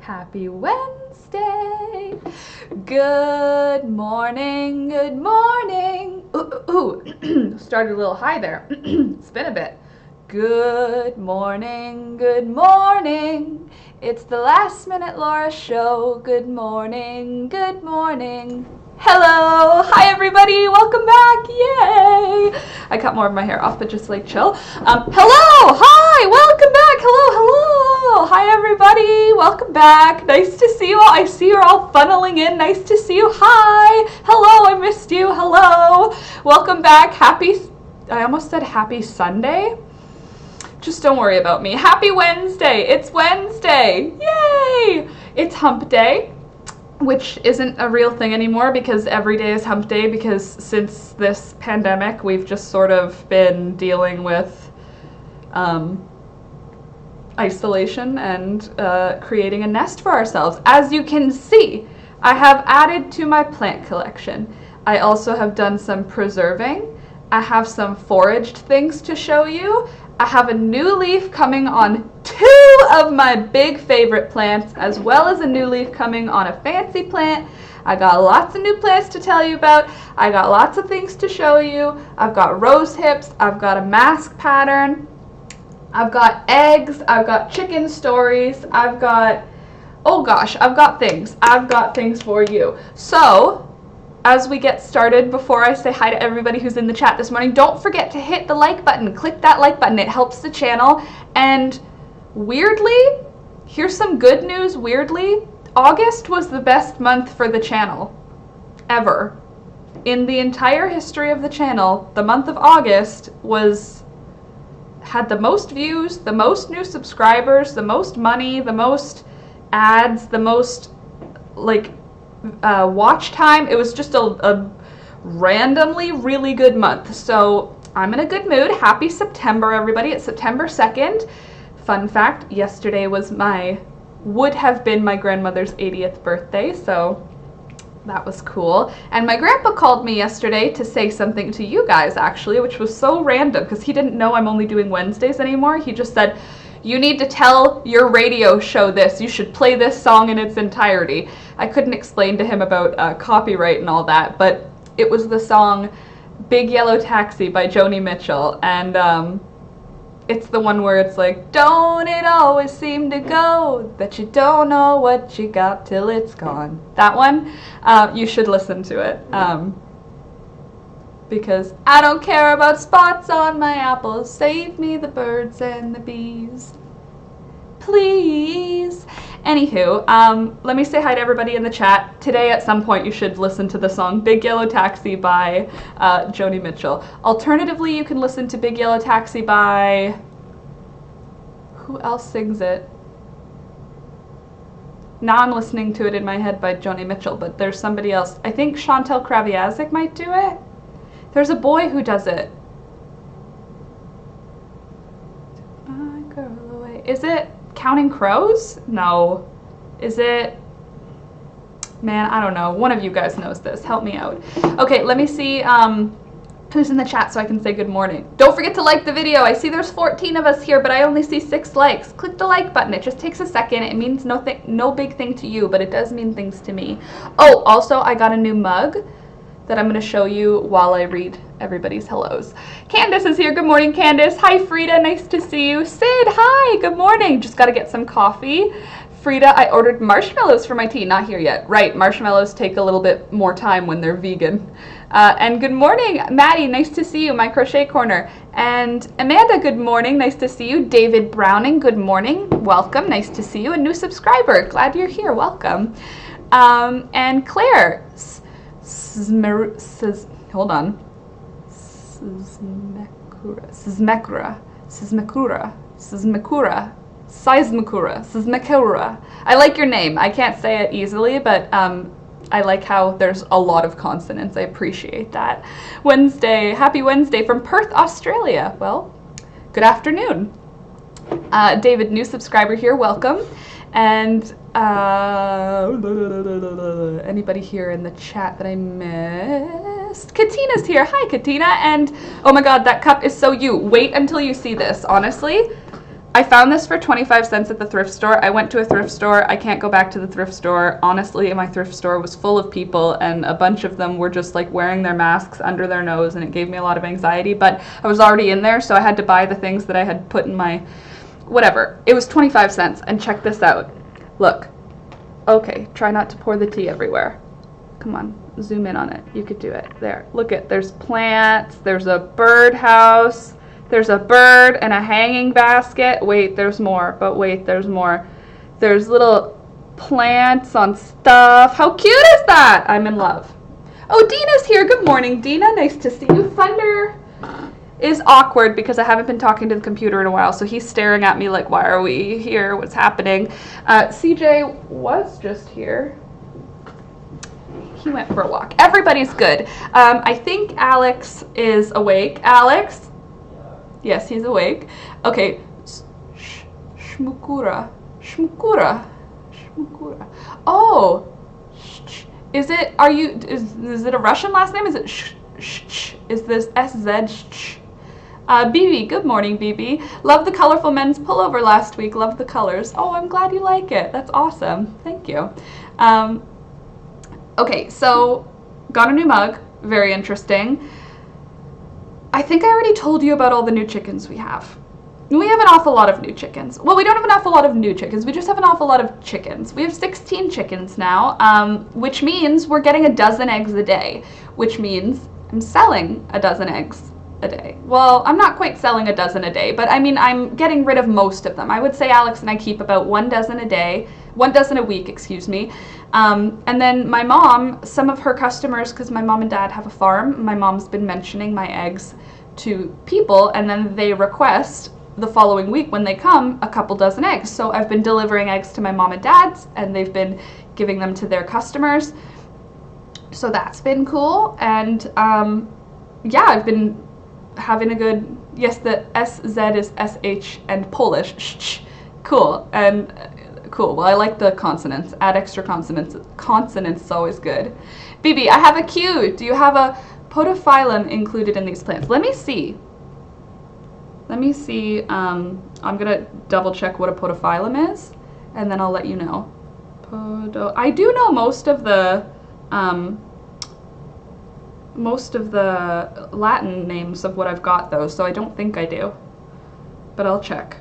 Happy Wednesday. Good morning, good morning. Ooh, started a little high there. Spin a bit. Good morning, good morning. It's the Last Minute Laura show. Good morning, good morning. Hello, hi everybody, welcome back, yay! I cut more of my hair off, but just like chill. Hello, hi, welcome back, hello, hi everybody, welcome back. Nice to see you all. I see you're all funneling in. Nice to see you. Hi, hello, I missed you. Hello, welcome back. I almost said happy Sunday. Just don't worry about me. Happy Wednesday. It's Wednesday. Yay! It's hump day, which isn't a real thing anymore because every day is hump day, because since this pandemic, we've just sort of been dealing with isolation and creating a nest for ourselves. As you can see, I have added to my plant collection. I also have done some preserving. I have some foraged things to show you. I have a new leaf coming on 2 of my big favorite plants, as well as a new leaf coming on a fancy plant. I got lots of new plants to tell you about. I got lots of things to show you. I've got rose hips. I've got a mask pattern. I've got eggs. I've got chicken stories. I've got, oh gosh, I've got things. I've got things for you. So, as we get started, before I say hi to everybody who's in the chat this morning, don't forget to hit the like button. Click that like button. It helps the channel. And weirdly, here's some good news. Weirdly, August was the best month for the channel ever. In the entire history of the channel, the month of August had the most views, the most new subscribers, the most money, the most ads, the most watch time. It was just a randomly really good month. So I'm in a good mood. Happy September, everybody. It's September 2nd. Fun fact, yesterday would have been my grandmother's 80th birthday, so that was cool. And my grandpa called me yesterday to say something to you guys, actually, which was so random because he didn't know I'm only doing Wednesdays anymore. He just said, you need to tell your radio show this. You should play this song in its entirety. I couldn't explain to him about copyright and all that, but it was the song Big Yellow Taxi by Joni Mitchell. And it's the one where it's like, don't it always seem to go that you don't know what you got till it's gone. That one, you should listen to it. Because I don't care about spots on my apples, save me the birds and the bees, please. Anywho, let me say hi to everybody in the chat. Today at some point you should listen to the song Big Yellow Taxi by Joni Mitchell. Alternatively, you can listen to Big Yellow Taxi by, who else sings it? Now I'm listening to it in my head by Joni Mitchell, but there's somebody else. I think Chantal Kraviazik might do it. There's a boy who does it. My girl away. Is it Counting Crows? No. Is it? Man, I don't know. One of you guys knows this. Help me out. Okay, let me see who's in the chat so I can say good morning. Don't forget to like the video. I see there's 14 of us here, but I only see 6 likes. Click the like button. It just takes a second. It means no big thing to you, but it does mean things to me. Oh, also, I got a new mug that I'm going to show you while I read everybody's hellos. Candace is here. Good morning, Candace. Hi, Frida. Nice to see you. Sid, hi. Good morning. Just got to get some coffee. Frida, I ordered marshmallows for my tea. Not here yet. Right, marshmallows take a little bit more time when they're vegan. And good morning, Maddie. Nice to see you. My crochet corner. And Amanda, good morning. Nice to see you. David Browning, good morning. Welcome. Nice to see you. A new subscriber. Glad you're here. Welcome. And Claire, hold on. Seismikura. I like your name. I can't say it easily, but I like how there's a lot of consonants. I appreciate that. Wednesday, happy Wednesday from Perth, Australia. Well, good afternoon. David, new subscriber here. Welcome. And anybody here in the chat that I missed? Katina's here. Hi, Katina. And oh my god, that cup is so you. Wait until you see this. Honestly, I found this for 25 cents at the thrift store. I went to a thrift store. I can't go back to the thrift store. Honestly, my thrift store was full of people, and a bunch of them were just like wearing their masks under their nose, and it gave me a lot of anxiety. But I was already in there, so I had to buy the things that I had put in my whatever. It was 25 cents, and check this out. Look. Okay, try not to pour the tea everywhere. Come on, zoom in on it. You could do it. There. Look at, there's plants, there's a birdhouse. There's a bird and a hanging basket. Wait, there's more. But wait, there's more. There's little plants on stuff. How cute is that? I'm in love. Oh, Dina's here. Good morning, Dina. Nice to see you. Thunder is awkward because I haven't been talking to the computer in a while, so he's staring at me like, why are we here? What's happening? CJ was just here. He went for a walk. Everybody's good. I think Alex is awake. Alex? Yes, he's awake. Okay. Shmukura. Oh. Is it, is it a Russian last name? Is it is this SZ? BB, good morning, BB. Love the colorful men's pullover last week. Love the colors. Oh, I'm glad you like it. That's awesome. Thank you. Okay, so got a new mug. Very interesting. I think I already told you about all the new chickens we have. We have an awful lot of new chickens. Well, we don't have an awful lot of new chickens. We just have an awful lot of chickens. We have 16 chickens now, which means we're getting a dozen eggs a day, which means I'm selling a dozen eggs a day. Well, I'm not quite selling a dozen a day, but I mean, I'm getting rid of most of them. I would say Alex and I keep about 1 dozen a day, 1 dozen a week, excuse me. And then my mom, some of her customers, because my mom and dad have a farm, my mom's been mentioning my eggs to people, and then they request the following week when they come a couple dozen eggs. So I've been delivering eggs to my mom and dad's, and they've been giving them to their customers. So that's been cool. And yeah, I've been having a good, yes, the SZ is SH and Polish. Shh. Cool. And cool. Well, I like the consonants. Add extra consonants. Consonants is always good. BB, I have a Q. Do you have a podophyllum included in these plants? Let me see. I'm gonna double check what a podophyllum is, and then I'll let you know. I do know most of the Latin names of what I've got though, so I don't think I do, but I'll check.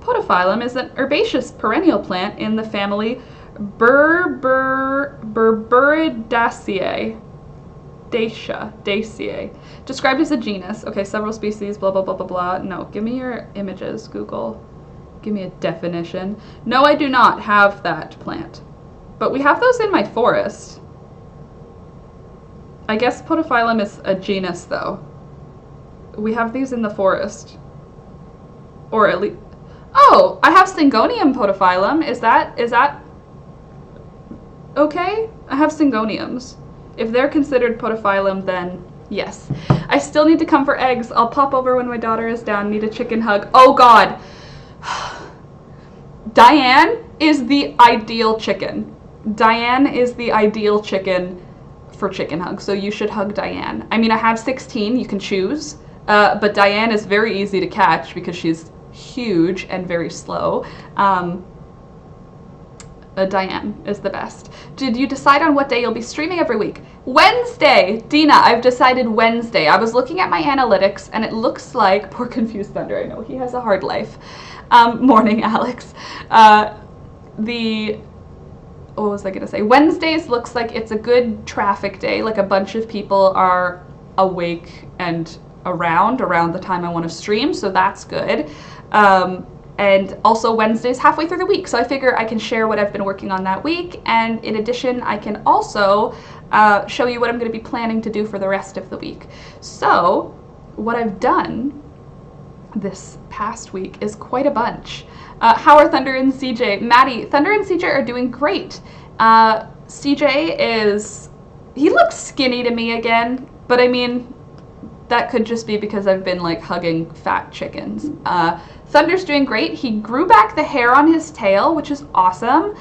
Podophyllum is an herbaceous perennial plant in the family Berberidaceae. Daceae. Described as a genus. Okay, several species, blah, blah, blah, blah, blah. No, give me your images, Google. Give me a definition. No, I do not have that plant. But we have those in my forest. I guess Podophyllum is a genus, though. We have these in the forest. Or at least... Oh, I have Syngonium podophyllum. Is that okay? I have Syngoniums. If they're considered podophyllum, then yes. I still need to come for eggs. I'll pop over when my daughter is down. Need a chicken hug. Oh God. Diane is the ideal chicken. Diane is the ideal chicken for chicken hugs. So you should hug Diane. I mean, I have 16. You can choose. But Diane is very easy to catch because she's huge and very slow. Diane is the best. Did you decide on what day you'll be streaming every week? Wednesday! Dina, I've decided Wednesday. I was looking at my analytics and it looks like, poor confused Thunder, I know he has a hard life. Morning, Alex. What was I gonna say? Wednesdays looks like it's a good traffic day, like a bunch of people are awake and around the time I want to stream, so that's good. And also Wednesday's halfway through the week, so I figure I can share what I've been working on that week, and in addition I can also show you what I'm going to be planning to do for the rest of the week. So what I've done this past week is quite a bunch. How are Thunder and CJ? Maddie, Thunder and CJ are doing great. CJ he looks skinny to me again, but I mean, that could just be because I've been like hugging fat chickens. Thunder's doing great. He grew back the hair on his tail, which is awesome.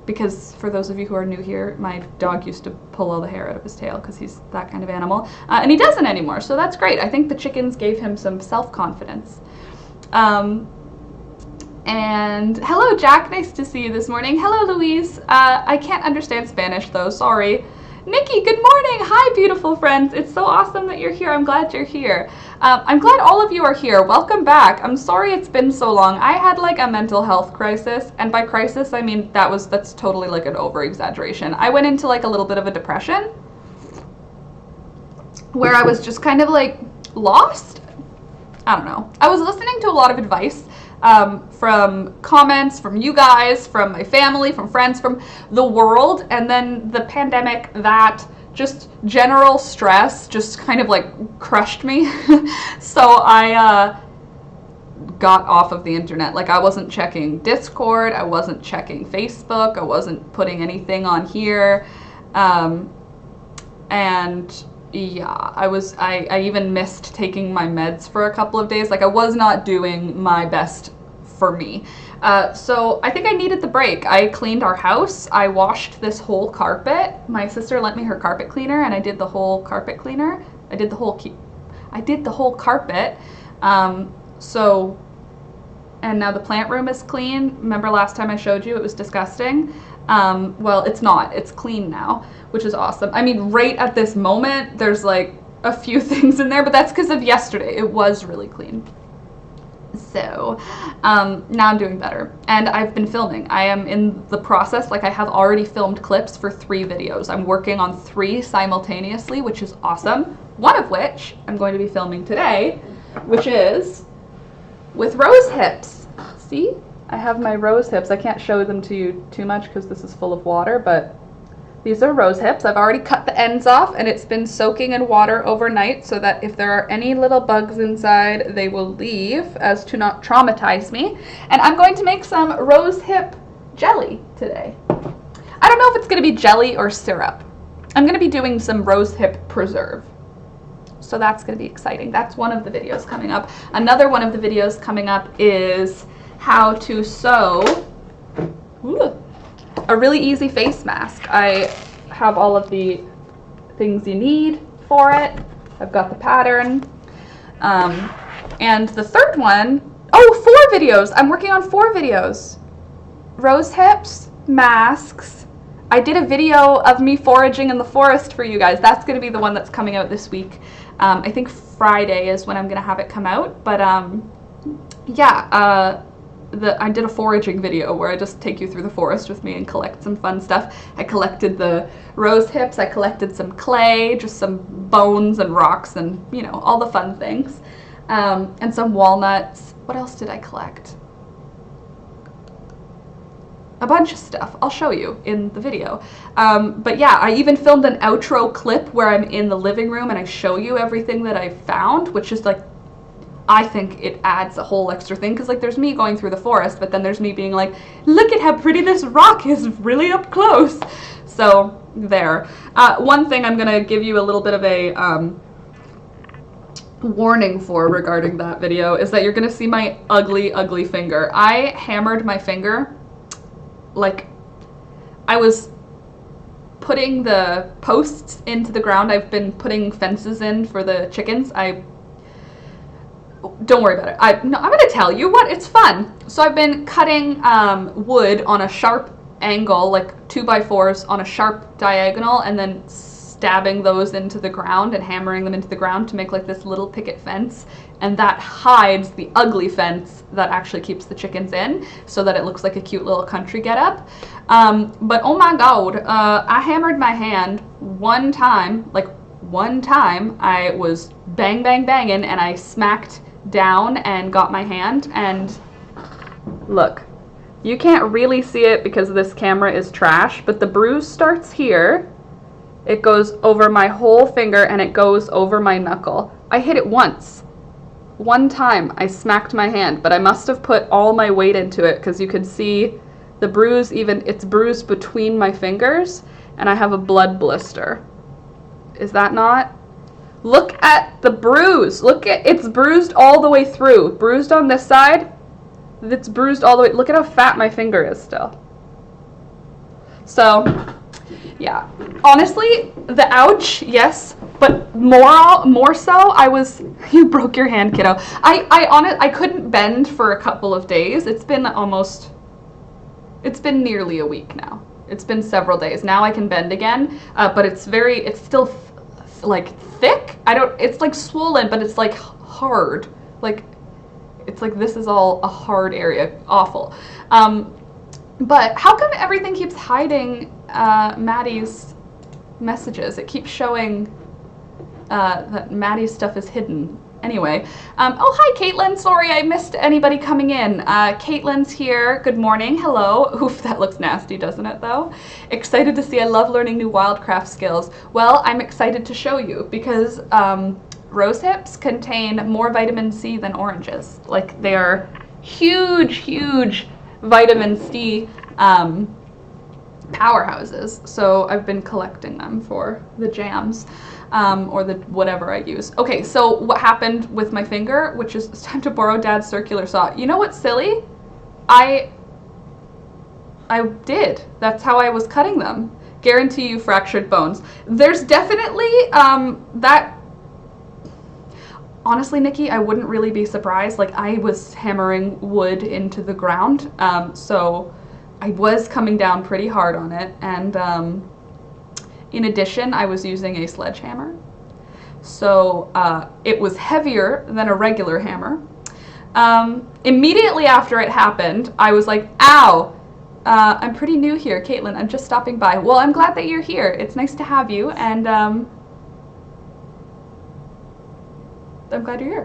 because for those of you who are new here, my dog used to pull all the hair out of his tail because he's that kind of animal. And he doesn't anymore, so that's great. I think the chickens gave him some self-confidence. And hello, Jack. Nice to see you this morning. Hello, Louise. I can't understand Spanish, though. Sorry. Nikki, good morning. Hi, beautiful friends. It's so awesome that you're here. I'm glad you're here. I'm glad all of you are here. Welcome back. I'm sorry it's been so long. I had like a mental health crisis, and by crisis, I mean that's totally like an over-exaggeration. I went into like a little bit of a depression where I was just kind of like lost. I don't know. I was listening to a lot of advice from comments, from you guys, from my family, from friends, from the world, and then the pandemic, that just general stress just kind of like crushed me. So I got off of the internet. Like, I wasn't checking Discord, I wasn't checking Facebook, I wasn't putting anything on here, and yeah, I even missed taking my meds for a couple of days. Like, I was not doing my best for me. So I think I needed the break. I cleaned our house. I washed this whole carpet. My sister lent me her carpet cleaner, and I did the whole carpet cleaner. I did the whole carpet. So, and now the plant room is clean. Remember last time I showed you it was disgusting? Well, it's not. It's clean now, which is awesome. I mean, right at this moment, there's like a few things in there, but that's because of yesterday. It was really clean. So, now I'm doing better. And I've been filming. I am in the process, like I have already filmed clips for 3 videos. I'm working on 3 simultaneously, which is awesome. One of which I'm going to be filming today, which is with rose hips. See? I have my rose hips. I can't show them to you too much because this is full of water, but these are rose hips. I've already cut the ends off, and it's been soaking in water overnight so that if there are any little bugs inside, they will leave, as to not traumatize me. And I'm going to make some rose hip jelly today. I don't know if it's going to be jelly or syrup. I'm going to be doing some rose hip preserve. So that's going to be exciting. That's one of the videos coming up. Another one of the videos coming up is how to sew a really easy face mask. I have all of the things you need for it. I've got the pattern. And the third one, 4 videos. I'm working on 4 videos. Rose hips, masks. I did a video of me foraging in the forest for you guys. That's going to be the one that's coming out this week. I think Friday is when I'm going to have it come out. But yeah, I did a foraging video where I just take you through the forest with me and collect some fun stuff. I collected the rose hips, I collected some clay, just some bones and rocks and, you know, all the fun things. And some walnuts. What else did I collect? A bunch of stuff. I'll show you in the video. But yeah, I even filmed an outro clip where I'm in the living room and I show you everything that I found, which is like, I think it adds a whole extra thing, because like there's me going through the forest, but then there's me being like, look at how pretty this rock is really up close. So there. One thing I'm gonna give you a little bit of a warning for regarding that video is that you're gonna see my ugly, ugly finger. I hammered my finger. Like, I was putting the posts into the ground. I've been putting fences in for the chickens. Don't worry about it. I'm going to tell you what, it's fun. So I've been cutting wood on a sharp angle, like 2x4s on a sharp diagonal, and then stabbing those into the ground and hammering them into the ground to make like this little picket fence. And that hides the ugly fence that actually keeps the chickens in, so that it looks like a cute little country getup. But oh my god, I hammered my hand one time, I was bang, bang, banging, and I smacked down and got my hand, and look, you can't really see it because this camera is trash, but the bruise starts here, it goes over my whole finger, and it goes over my knuckle. I hit it once. One time I smacked my hand, but I must have put all my weight into it, because you could see the bruise, even it's bruised between my fingers, and I have a blood blister. Is that not? Look at the bruise. Look at, it's bruised all the way through. Bruised on this side. It's bruised all the way. Look at how fat my finger is still. So, yeah. Honestly, the ouch, yes, but more so, I was, you broke your hand, kiddo. I couldn't bend for a couple of days. It's been nearly a week now. It's been several days. Now I can bend again, but it's still like thick. It's like swollen, but it's like hard. Like, it's like this is all a hard area. Awful. But how come everything keeps hiding Maddie's messages? It keeps showing that Maddie's stuff is hidden. Anyway, oh, hi, Caitlin. Sorry, I missed anybody coming in. Caitlin's here. Good morning. Hello. Oof, that looks nasty, doesn't it, though? Excited to see. I love learning new wildcraft skills. Well, I'm excited to show you because rose hips contain more vitamin C than oranges. Like, they are huge, huge vitamin C powerhouses. So I've been collecting them for the jams. Or the whatever I use. Okay, so what happened with my finger, which is it's time to borrow Dad's circular saw. You know what's silly? I did. That's how I was cutting them. Guarantee you fractured bones. There's definitely that. Honestly, Nikki, I wouldn't really be surprised. Like, I was hammering wood into the ground, so I was coming down pretty hard on it, and in addition, I was using a sledgehammer, so it was heavier than a regular hammer. Immediately after it happened, I was like, ow, I'm pretty new here, Caitlin, I'm just stopping by. Well, I'm glad that you're here. It's nice to have you, and I'm glad you're here.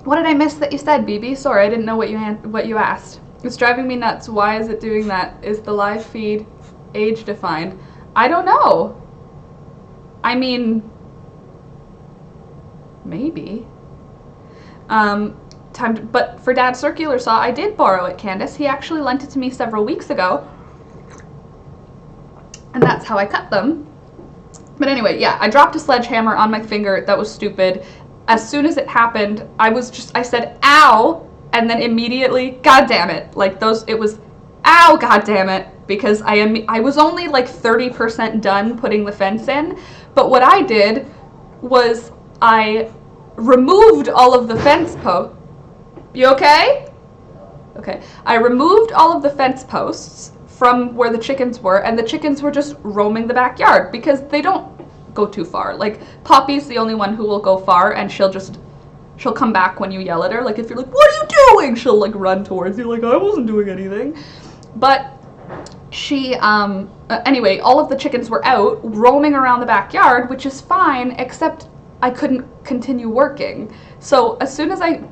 What did I miss that you said, BB? Sorry, I didn't know what you asked. It's driving me nuts. Why is it doing that? Is the live feed age defined? I don't know. I mean, maybe. But for Dad's circular saw, I did borrow it, Candace. He actually lent it to me several weeks ago, and that's how I cut them. But anyway, yeah, I dropped a sledgehammer on my finger. That was stupid. As soon as it happened, I said, ow, and then immediately, god damn it. Like, it was, ow, god damn it, because I was only like 30% done putting the fence in. But what I did was I removed all of the fence posts. You okay? Okay. I removed all of the fence posts from where the chickens were, and the chickens were just roaming the backyard because they don't go too far. Like, Poppy's the only one who will go far, and she'll come back when you yell at her. Like, if you're like, what are you doing? She'll like run towards you like, I wasn't doing anything. But she, anyway, all of the chickens were out roaming around the backyard, which is fine, except I couldn't continue working. So as soon as I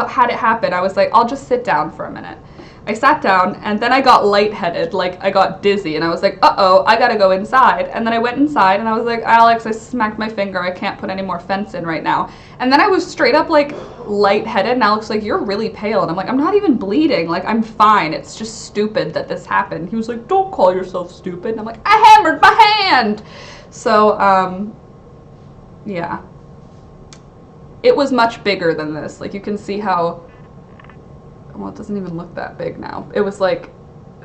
had it happen, I was like, I'll just sit down for a minute. I sat down, and then I got lightheaded, like I got dizzy, and I was like, uh-oh, I gotta go inside. And then I went inside, and I was like, Alex, I smacked my finger, I can't put any more fence in right now. And then I was straight up, like, lightheaded, and Alex was like, you're really pale. And I'm like, I'm not even bleeding, like, I'm fine, it's just stupid that this happened. He was like, don't call yourself stupid. And I'm like, I hammered my hand! So, yeah. It was much bigger than this. Like, you can see how, well, it doesn't even look that big now. It was like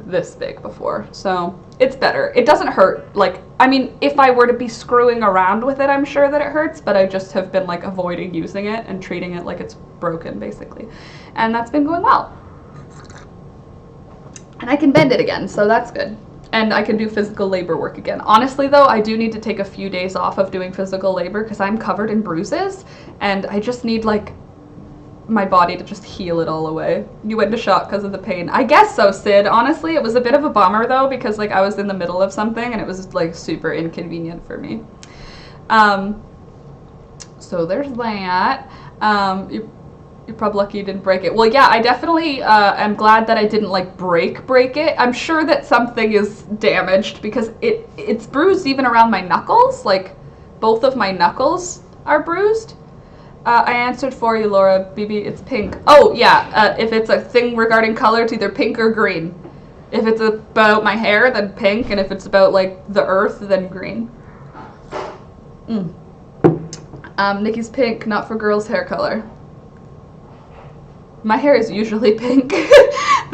this big before, so it's better. It doesn't hurt. Like, I mean, if I were to be screwing around with it, I'm sure that it hurts, but I just have been like avoiding using it and treating it like it's broken, basically. And that's been going well. And I can bend it again, so that's good. And I can do physical labor work again. Honestly, though, I do need to take a few days off of doing physical labor because I'm covered in bruises, and I just need, like, my body to just heal it all away. You went into shock because of the pain. I guess so, Sid. Honestly, it was a bit of a bummer, though, because, like, I was in the middle of something, and it was, like, super inconvenient for me. So there's that. You're probably lucky you didn't break it. Well, yeah, I definitely am glad that I didn't, like, break it. I'm sure that something is damaged because it's bruised even around my knuckles. Like, both of my knuckles are bruised. I answered for you, Laura. BB, it's pink. Oh, yeah, if it's a thing regarding color, it's either pink or green. If it's about my hair, then pink, and if it's about, like, the earth, then green. Nikki's pink, not for girls' hair color. My hair is usually pink.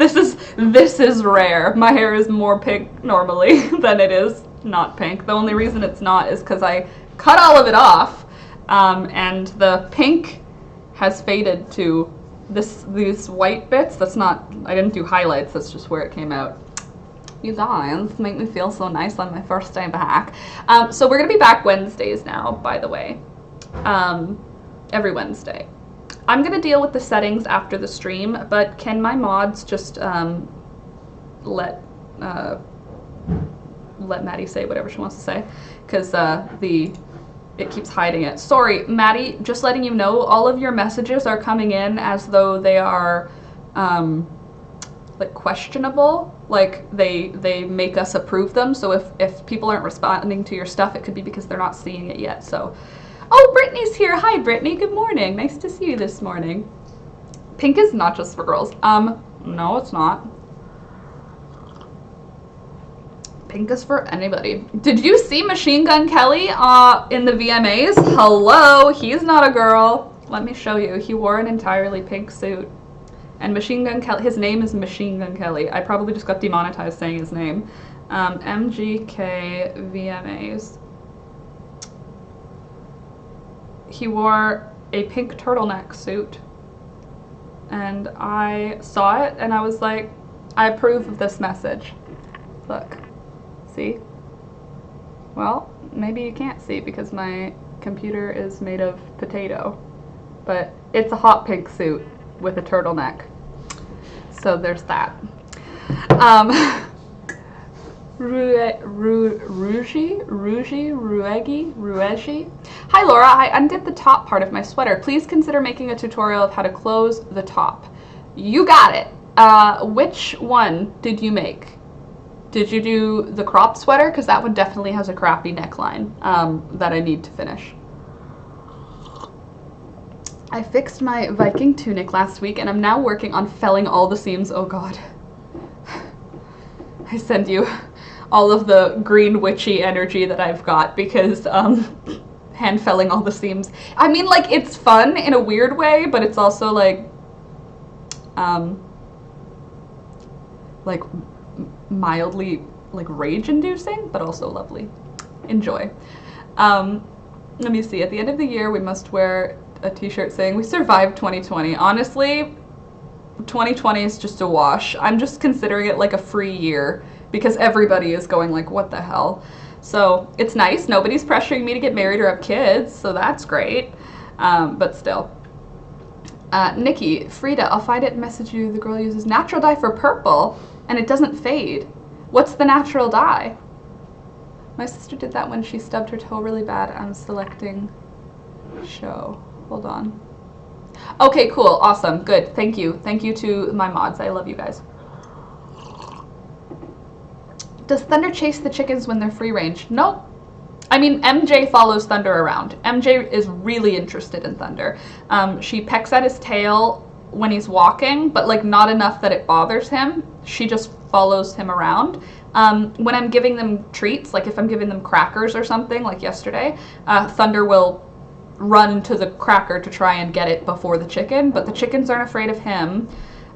This is rare. My hair is more pink normally than it is not pink. The only reason it's not is because I cut all of it off, and the pink has faded to these white bits. That's not, I didn't do highlights, that's just where it came out. You guys make me feel so nice on my first day back. So we're gonna be back Wednesdays now, by the way. Every Wednesday. I'm gonna deal with the settings after the stream, but can my mods just let Maddie say whatever she wants to say? Because it keeps hiding it. Sorry, Maddie, just letting you know, all of your messages are coming in as though they are like questionable, like they make us approve them. So if people aren't responding to your stuff, it could be because they're not seeing it yet. So, oh, Brittany's here. Hi, Brittany. Good morning. Nice to see you this morning. Pink is not just for girls. No, it's not. Pink is for anybody. Did you see Machine Gun Kelly in the VMAs? Hello, he's not a girl. Let me show you. He wore an entirely pink suit. And Machine Gun Kelly, his name is Machine Gun Kelly. I probably just got demonetized saying his name. MGK VMAs. He wore a pink turtleneck suit. And I saw it and I was like, I approve of this message. Look. See? Well, maybe you can't see because my computer is made of potato. But it's a hot pink suit with a turtleneck. So there's that. Ruegi. Hi Laura, I undid the top part of my sweater. Please consider making a tutorial of how to close the top. You got it. Which one did you make? Did you do the crop sweater? Because that one definitely has a crappy neckline that I need to finish. I fixed my Viking tunic last week and I'm now working on felling all the seams. Oh god. I send you all of the green witchy energy that I've got because hand felling all the seams. I mean, like, it's fun in a weird way, but it's also like mildly like rage inducing, but also lovely. Enjoy. Let me see. At the end of the year, we must wear a t-shirt saying we survived 2020. Honestly, 2020 is just a wash. I'm just considering it like a free year because everybody is going like, what the hell? So it's nice. Nobody's pressuring me to get married or have kids, so that's great. But still. Nikki, Frida, I'll find it and message you. The girl uses natural dye for purple and it doesn't fade. What's the natural dye? My sister did that when she stubbed her toe really bad. I'm selecting show. Hold on. Okay, cool. Awesome. Good. Thank you. Thank you to my mods. I love you guys. Does Thunder chase the chickens when they're free range? Nope. I mean, MJ follows Thunder around. MJ is really interested in Thunder. She pecks at his tail when he's walking, but like not enough that it bothers him. She just follows him around. When I'm giving them treats, like if I'm giving them crackers or something, like yesterday, Thunder will run to the cracker to try and get it before the chicken, but the chickens aren't afraid of him.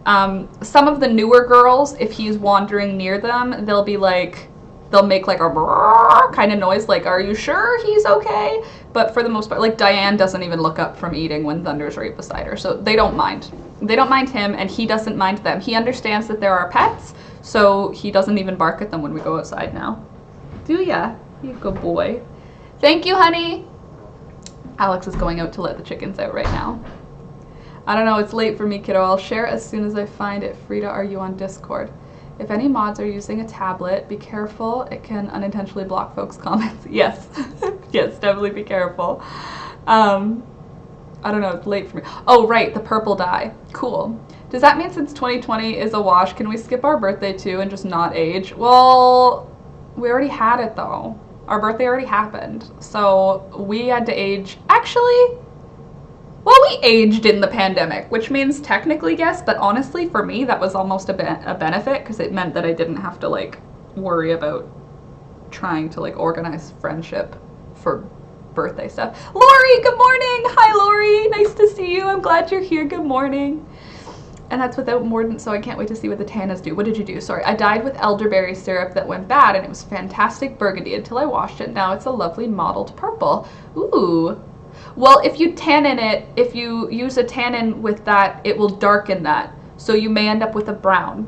Some of the newer girls, if he's wandering near them, they'll make like a kind of noise, like, are you sure he's okay? But for the most part, like Diane doesn't even look up from eating when Thunder's right beside her, so they don't mind. They don't mind him, and he doesn't mind them. He understands that there are pets, so he doesn't even bark at them when we go outside now. Do ya? You good boy. Thank you, honey. Alex is going out to let the chickens out right now. I don't know, it's late for me, kiddo. I'll share as soon as I find it. Frida, are you on Discord? If any mods are using a tablet, be careful. It can unintentionally block folks' comments. Yes. Yes, definitely be careful. I don't know, it's late for me. Oh, right, the purple dye. Cool. Does that mean since 2020 is a wash, can we skip our birthday too and just not age? Well, we already had it though. Our birthday already happened. So we had to age. Actually, well, we aged in the pandemic, which means technically yes, but honestly for me that was almost a benefit because it meant that I didn't have to like worry about trying to like organize friendship for birthday stuff. Lori, good morning. Hi Lori, nice to see you. I'm glad you're here. Good morning. And that's without mordant, so I can't wait to see what the tannas do. What did you do? Sorry, I dyed with elderberry syrup that went bad, and it was fantastic burgundy until I washed it. Now it's a lovely mottled purple. Ooh. Well, if you tannin it, if you use a tannin with that, it will darken that. So you may end up with a brown.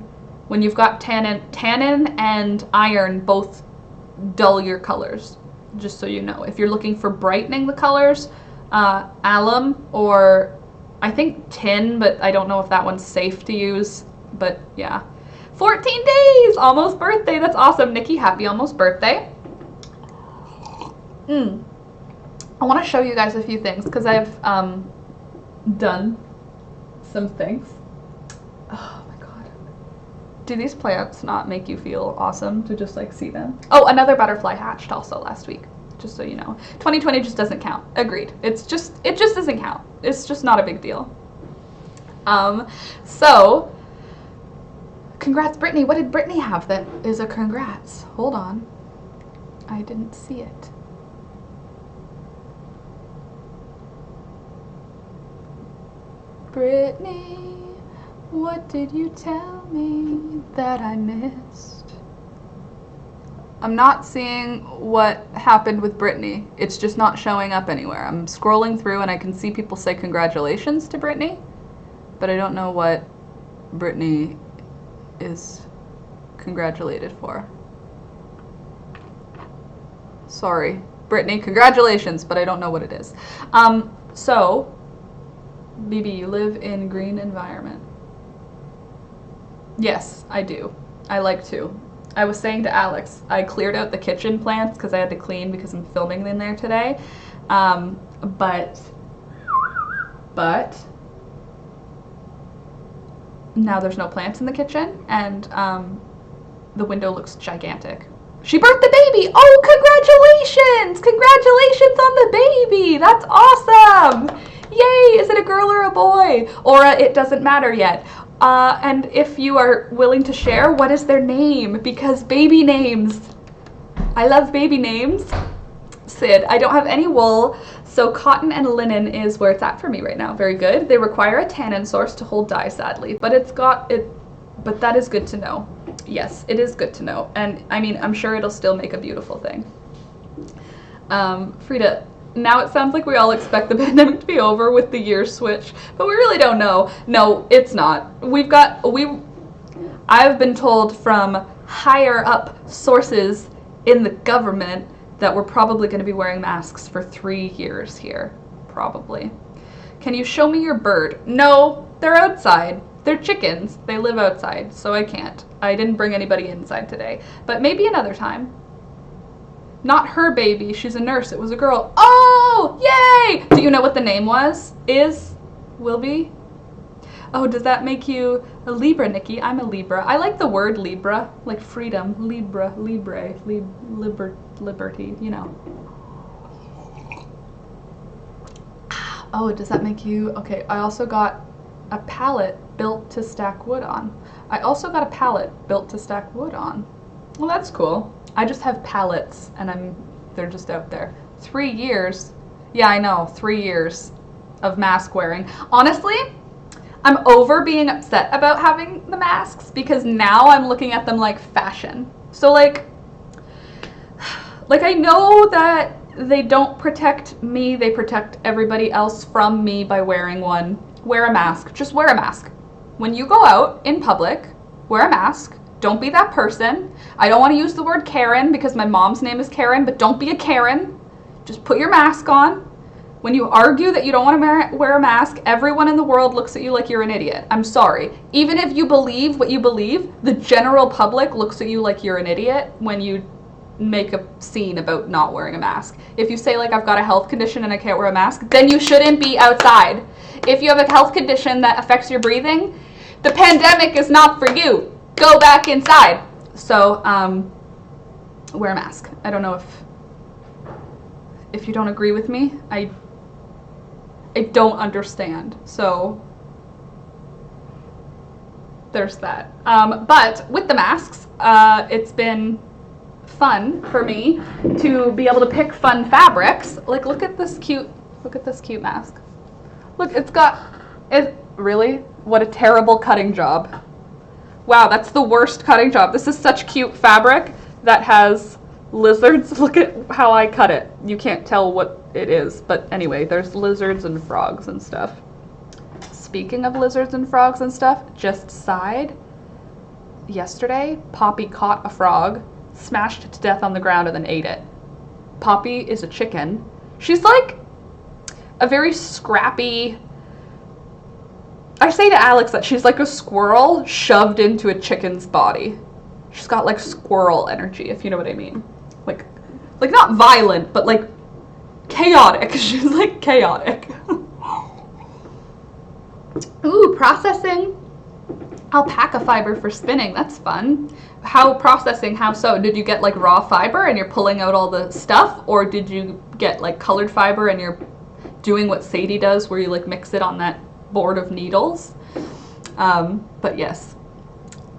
When you've got tannin and iron both dull your colors, just so you know. If you're looking for brightening the colors, alum or I think tin, but I don't know if that one's safe to use, but yeah. 14 days! Almost birthday. That's awesome. Nikki, happy almost birthday. I want to show you guys a few things because I've done some things. Oh my god. Do these plants not make you feel awesome to just like see them? Oh, another butterfly hatched also last week. Just so you know. 2020 just doesn't count. Agreed. It just doesn't count. It's just not a big deal. So, congrats, Brittany. What did Brittany have that is a congrats? Hold on. I didn't see it. Brittany, what did you tell me that I missed? I'm not seeing what happened with Brittany. It's just not showing up anywhere. I'm scrolling through and I can see people say congratulations to Brittany, but I don't know what Brittany is congratulated for. Sorry, Brittany, congratulations, but I don't know what it is. So, BB, you live in green environment. Yes, I do. I like to. I was saying to Alex, I cleared out the kitchen plants because I had to clean because I'm filming in there today. But now there's no plants in the kitchen, and the window looks gigantic. She birthed the baby! Oh, congratulations! Congratulations on the baby! That's awesome! Yay! Is it a girl or a boy? Or it doesn't matter yet. And if you are willing to share, what is their name? Because baby names. I love baby names. Sid, I don't have any wool, so cotton and linen is where it's at for me right now. Very good. They require a tannin source to hold dye, sadly, but but that is good to know. Yes, it is good to know. And I mean, I'm sure it'll still make a beautiful thing. Frida, now it sounds like we all expect the pandemic to be over with the year switch, but we really don't know. No, it's not. I've been told from higher up sources in the government that we're probably going to be wearing masks for 3 years here. Probably. Can you show me your bird? No, they're outside. They're chickens. They live outside, so I can't. I didn't bring anybody inside today, but maybe another time. Not her baby, she's a nurse, it was a girl. Oh, yay! Do you know what the name will be? Oh, does that make you a Libra, Nikki? I'm a Libra. I like the word Libra, like freedom, Libra, libre, liberty, you know. Oh, does that make you, okay, I also got a pallet built to stack wood on. Well, that's cool. I just have pallets and they're just out there. 3 years. Yeah, I know, 3 years of mask wearing. Honestly, I'm over being upset about having the masks because now I'm looking at them like fashion. So like I know that they don't protect me, they protect everybody else from me by wearing one. Wear a mask. Just wear a mask. When you go out in public, wear a mask. Don't be that person. I don't want to use the word Karen because my mom's name is Karen, but don't be a Karen. Just put your mask on. When you argue that you don't want to wear a mask, everyone in the world looks at you like you're an idiot. I'm sorry. Even if you believe what you believe, the general public looks at you like you're an idiot when you make a scene about not wearing a mask. If you say like I've got a health condition and I can't wear a mask, then you shouldn't be outside. If you have a health condition that affects your breathing, the pandemic is not for you. Go back inside. So, wear a mask. I don't know if you don't agree with me. I don't understand. So, there's that. But with the masks, it's been fun for me to be able to pick fun fabrics. Like, look at this cute mask. Look, really? What a terrible cutting job. Wow, that's the worst cutting job. This is such cute fabric that has lizards. Look at how I cut it. You can't tell what it is, but anyway, there's lizards and frogs and stuff. Speaking of lizards and frogs and stuff, just side, yesterday, Poppy caught a frog, smashed it to death on the ground, and then ate it. Poppy is a chicken. She's like a very scrappy... I say to Alex that she's like a squirrel shoved into a chicken's body. She's got like squirrel energy, if you know what I mean. Like not violent, but like chaotic. She's like chaotic. Ooh, processing alpaca fiber for spinning. That's fun. How processing? How so? Did you get like raw fiber and you're pulling out all the stuff, or did you get like colored fiber and you're doing what Sadie does, where you like mix it on that board of needles? But yes,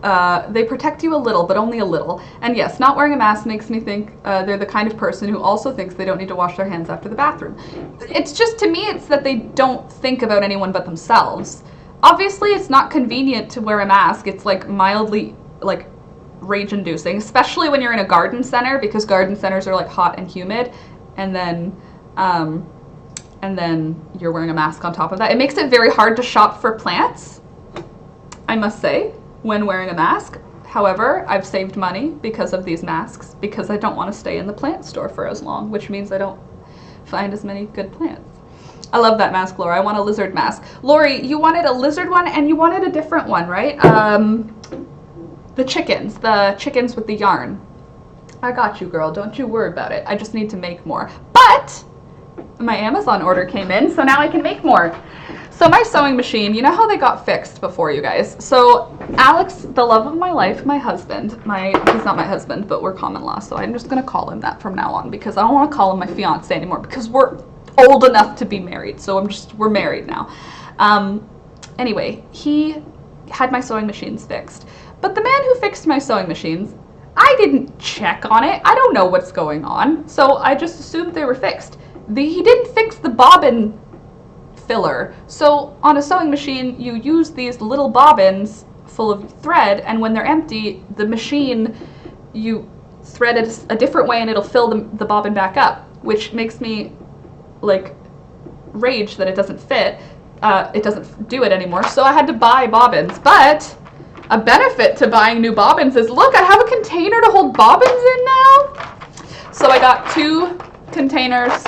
they protect you a little, but only a little. And yes, not wearing a mask makes me think they're the kind of person who also thinks they don't need to wash their hands after the bathroom. It's just, to me, it's that they don't think about anyone but themselves. Obviously, it's not convenient to wear a mask. It's like mildly like rage-inducing, especially when you're in a garden center, because garden centers are like hot and humid, and then you're wearing a mask on top of that. It makes it very hard to shop for plants, I must say, when wearing a mask. However, I've saved money because of these masks, because I don't want to stay in the plant store for as long, which means I don't find as many good plants. I love that mask, Laura. I want a lizard mask. Lori, you wanted a lizard one and you wanted a different one, right? The chickens with the yarn. I got you, girl. Don't you worry about it. I just need to make more. But my Amazon order came in, so now I can make more. So my sewing machine, you know how they got fixed before, you guys? So Alex, the love of my life, my husband, he's not my husband, but we're common law, so I'm just gonna call him that from now on, because I don't want to call him my fiance anymore, because we're old enough to be married, so we're married now. Anyway, he had my sewing machines fixed, but the man who fixed my sewing machines, I didn't check on it. I don't know what's going on, so I just assumed they were fixed. He didn't fix the bobbin filler. So on a sewing machine, you use these little bobbins full of thread, and when they're empty, the machine, you thread it a different way and it'll fill the bobbin back up, which makes me like rage that it doesn't fit. It doesn't do it anymore, so I had to buy bobbins. But a benefit to buying new bobbins is, look, I have a container to hold bobbins in now. So I got 2 containers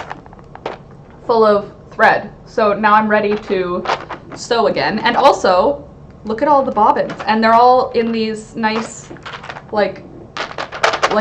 full of thread. So now I'm ready to sew again. And also, look at all the bobbins. And they're all in these nice, like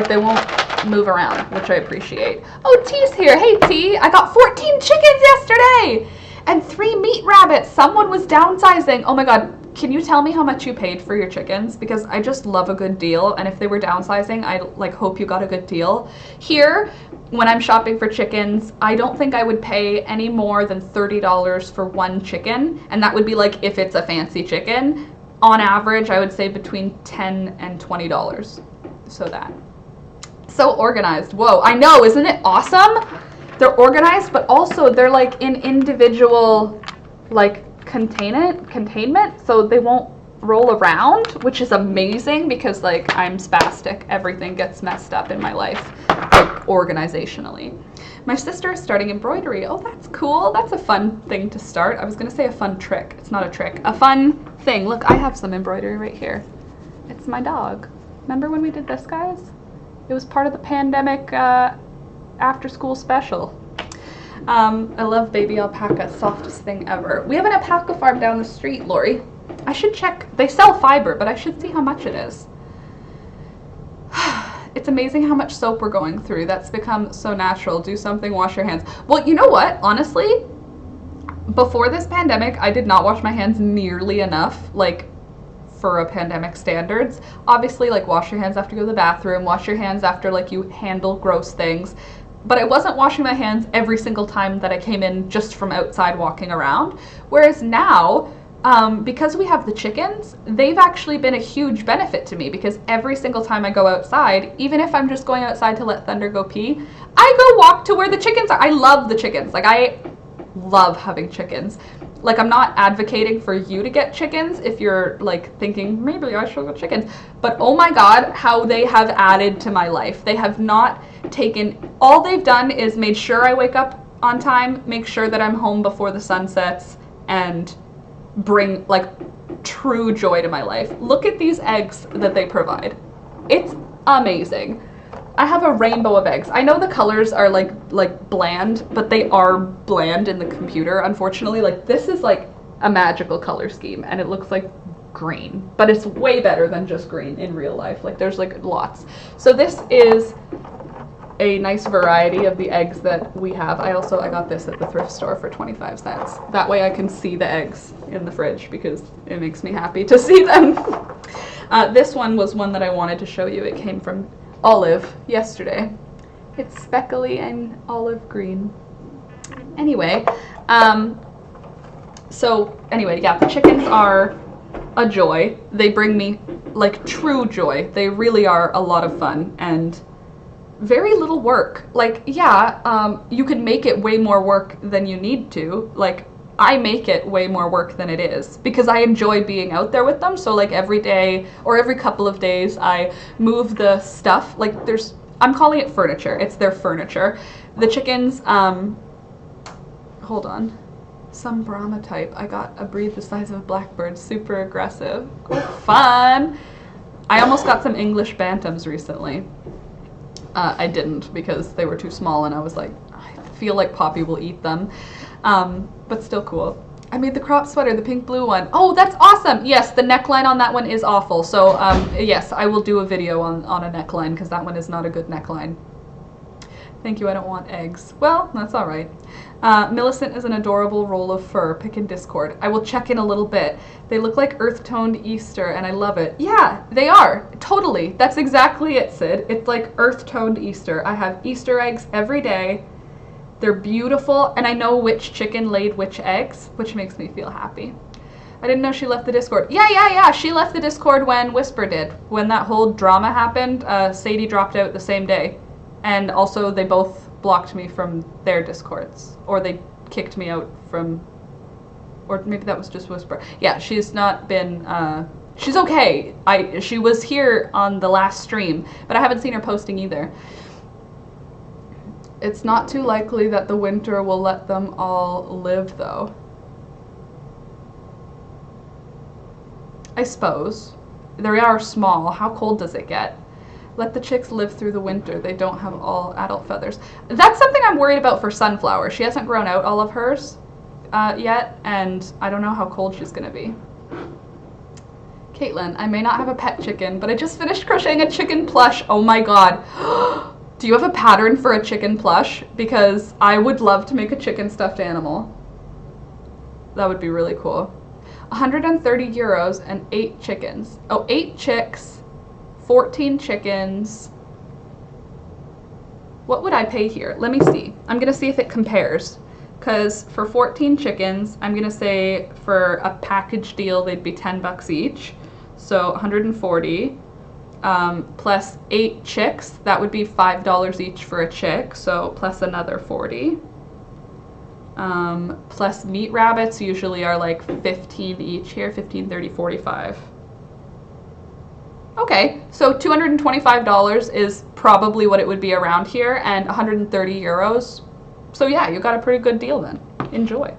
they won't move around, which I appreciate. Oh, T's here. Hey, T. I got 14 chickens yesterday and 3 meat rabbits. Someone was downsizing. Oh my God. Can you tell me how much you paid for your chickens? Because I just love a good deal. And if they were downsizing, I like hope you got a good deal. Here, when I'm shopping for chickens, I don't think I would pay any more than $30 for one chicken. And that would be like if it's a fancy chicken. On average, I would say between $10 and $20. So that. So organized. Whoa, I know, isn't it awesome? They're organized, but also they're like in individual like containment, so they won't roll around, which is amazing because like I'm spastic. Everything gets messed up in my life, like organizationally. My sister is starting embroidery. Oh, that's cool. That's a fun thing to start. I was gonna say a fun trick. It's not a trick. A fun thing. Look, I have some embroidery right here. It's my dog. Remember when we did this, guys? It was part of the pandemic after school special. I love baby alpaca, softest thing ever. We have an alpaca farm down the street, Lori. I should check. They sell fiber, but I should see how much it is. It's amazing how much soap we're going through. That's become so natural. Do something, wash your hands. Well, you know what? Honestly, before this pandemic, I did not wash my hands nearly enough, like, for a pandemic standards. Obviously, like, wash your hands after you go to the bathroom, wash your hands after, like, you handle gross things. But I wasn't washing my hands every single time that I came in just from outside walking around. Whereas now, because we have the chickens, they've actually been a huge benefit to me, because every single time I go outside, even if I'm just going outside to let Thunder go pee, I go walk to where the chickens are. I love the chickens. Like, I love having chickens. Like, I'm not advocating for you to get chickens if you're like thinking maybe I should get chickens, but oh my god, how they have added to my life. They have not taken, all they've done is made sure I wake up on time, make sure that I'm home before the sun sets, and bring like true joy to my life. Look at these eggs that they provide. It's amazing. I have a rainbow of eggs. I know the colors are like bland, but they are bland in the computer, unfortunately. Like, this is like a magical color scheme, and it looks like green, but it's way better than just green in real life. Like, there's like lots. So this is a nice variety of the eggs that we have. I got this at the thrift store for 25 cents. That way I can see the eggs in the fridge because it makes me happy to see them. This one was one that I wanted to show you. It came from Olive yesterday. It's speckly and olive green. Anyway, yeah, the chickens are a joy. They bring me like true joy. They really are a lot of fun and very little work. Like, yeah, you could make it way more work than you need to. Like, I make it way more work than it is because I enjoy being out there with them. So like every day or every couple of days I move the stuff. Like, I'm calling it furniture. It's their furniture. The chickens, hold on. Some Brahma type. I got a breed the size of a blackbird, super aggressive. Fun! I almost got some English bantams recently. I didn't because they were too small and I was like, I feel like Poppy will eat them. But still cool. I made the crop sweater, the pink blue one. Oh, that's awesome! Yes, the neckline on that one is awful. So, yes, I will do a video on a neckline because that one is not a good neckline. Thank you, I don't want eggs. Well, that's alright. Millicent is an adorable roll of fur. Pick in Discord. I will check in a little bit. They look like earth-toned Easter, and I love it. Yeah, they are. Totally. That's exactly it, Sid. It's like earth-toned Easter. I have Easter eggs every day. They're beautiful, and I know which chicken laid which eggs, which makes me feel happy. I didn't know she left the Discord. Yeah. She left the Discord when Whisper did. When that whole drama happened, Sadie dropped out the same day. And also, they both blocked me from their Discords. Or they kicked me out from... Or maybe that was just Whisper. Yeah, she's not been... she's okay. She was here on the last stream, but I haven't seen her posting either. It's not too likely that the winter will let them all live, though. I suppose. They are small. How cold does it get? Let the chicks live through the winter. They don't have all adult feathers. That's something I'm worried about for Sunflower. She hasn't grown out all of hers yet, and I don't know how cold she's gonna be. Caitlin, I may not have a pet chicken, but I just finished crocheting a chicken plush. Oh my god. Do you have a pattern for a chicken plush? Because I would love to make a chicken stuffed animal. That would be really cool. 130 euros and 8 chickens. Oh, 8 chicks, 14 chickens. What would I pay here? Let me see. I'm gonna see if it compares. Because for 14 chickens, I'm gonna say for a package deal, they'd be 10 bucks each. So 140. Plus 8 chicks, that would be $5 each for a chick, so plus another 40. Plus meat rabbits usually are like 15 each here, 15, 30, 45. Okay, so $225 is probably what it would be around here, and 130 euros. So yeah, you got a pretty good deal then. Enjoy.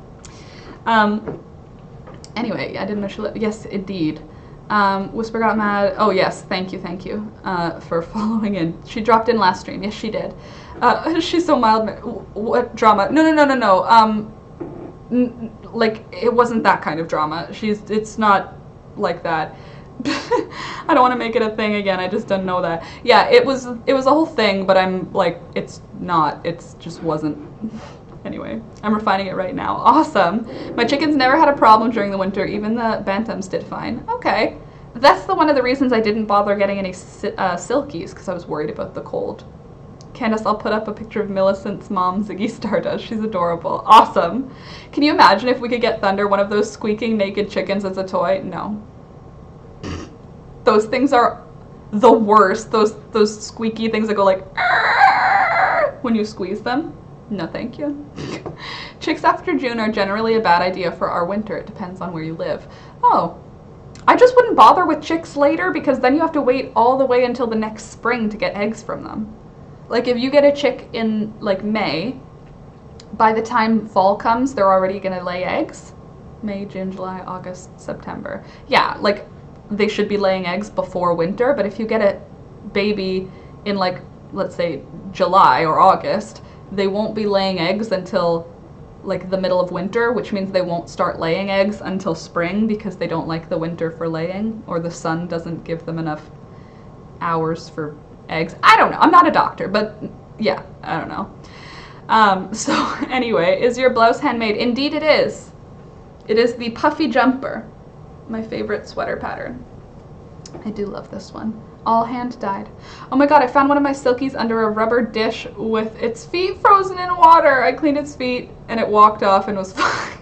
Anyway, I didn't know she yes, indeed. Whisper got mad. Oh yes, thank you for following in. She dropped in last stream. Yes, she did. She's so mild. What drama? No. Like, it wasn't that kind of drama. It's not like that. I don't want to make it a thing again. I just don't know that. Yeah, it was a whole thing, but I'm like, it's not. It's just wasn't. Anyway, I'm refining it right now. Awesome. My chickens never had a problem during the winter. Even the bantams did fine. Okay. That's one of the reasons I didn't bother getting any silkies, because I was worried about the cold. Candace, I'll put up a picture of Millicent's mom, Ziggy Stardust. She's adorable. Awesome. Can you imagine if we could get Thunder one of those squeaking naked chickens as a toy? No. Those things are the worst. Those squeaky things that go like when you squeeze them. No, thank you. Chicks after June are generally a bad idea for our winter. It depends on where you live. Oh. I just wouldn't bother with chicks later because then you have to wait all the way until the next spring to get eggs from them. Like if you get a chick in like May, by the time fall comes, they're already gonna lay eggs. May, June, July, August, September. Yeah, like they should be laying eggs before winter, but if you get a baby in like, let's say July or August, they won't be laying eggs until like the middle of winter, which means they won't start laying eggs until spring because they don't like the winter for laying, or the sun doesn't give them enough hours for eggs. I don't know. I'm not a doctor, but yeah, I don't know. So anyway, is your blouse handmade? Indeed it is. It is the puffy jumper, my favorite sweater pattern. I do love this one. All hand dyed. Oh my god, I found one of my silkies under a rubber dish with its feet frozen in water. I cleaned its feet and it walked off and was fine.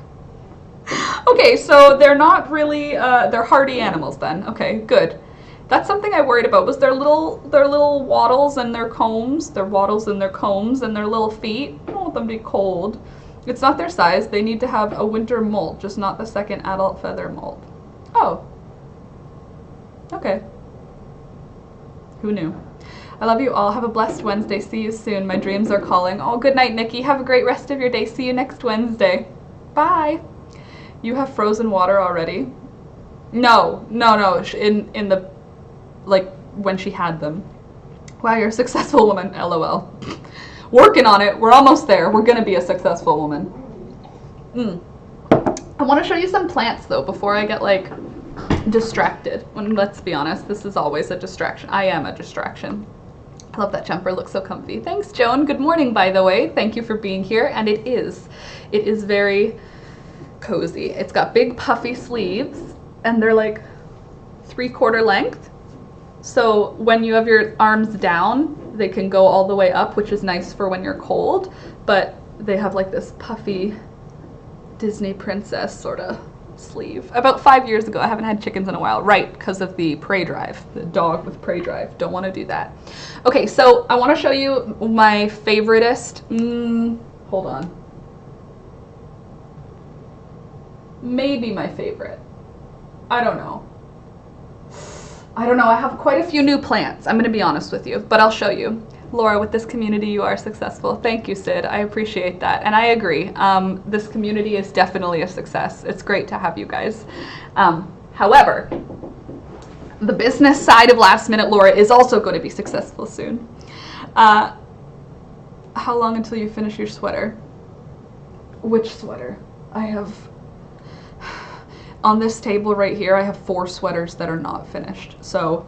Okay, so they're not really, they're hardy animals then. Okay, good. That's something I worried about, was their little wattles and their combs, their wattles and their combs and their little feet. I don't want them to be cold. It's not their size. They need to have a winter molt, just not the second adult feather molt. Oh. Okay. Who knew? I love you all. Have a blessed Wednesday. See you soon. My dreams are calling. Oh, good night, Nikki. Have a great rest of your day. See you next Wednesday. Bye. You have frozen water already? No. In the, like, when she had them. Wow, you're a successful woman. LOL. Working on it. We're almost there. We're gonna be a successful woman. I want to show you some plants, though, before I get, like, distracted. When, let's be honest, this is always a distraction. I am a distraction. I love that jumper, looks so comfy. Thanks, Joan. Good morning, by the way. Thank you for being here. And it is very cozy. It's got big puffy sleeves and they're like 3/4 length. So when you have your arms down, they can go all the way up, which is nice for when you're cold, but they have like this puffy Disney princess sort of sleeve. About 5 years ago, I haven't had chickens in a while, right, because of the prey drive, the dog with prey drive. Don't want to do that. Okay, so I want to show you my favoritist, hold on. Maybe my favorite. I don't know. I have quite a few new plants, I'm going to be honest with you, but I'll show you. Laura, with this community you are successful. Thank you, Sid. I appreciate that. And I agree. This community is definitely a success. It's great to have you guys. However, the business side of Last Minute Laura is also going to be successful soon. How long until you finish your sweater? Which sweater? I have... On this table right here, I have 4 sweaters that are not finished. So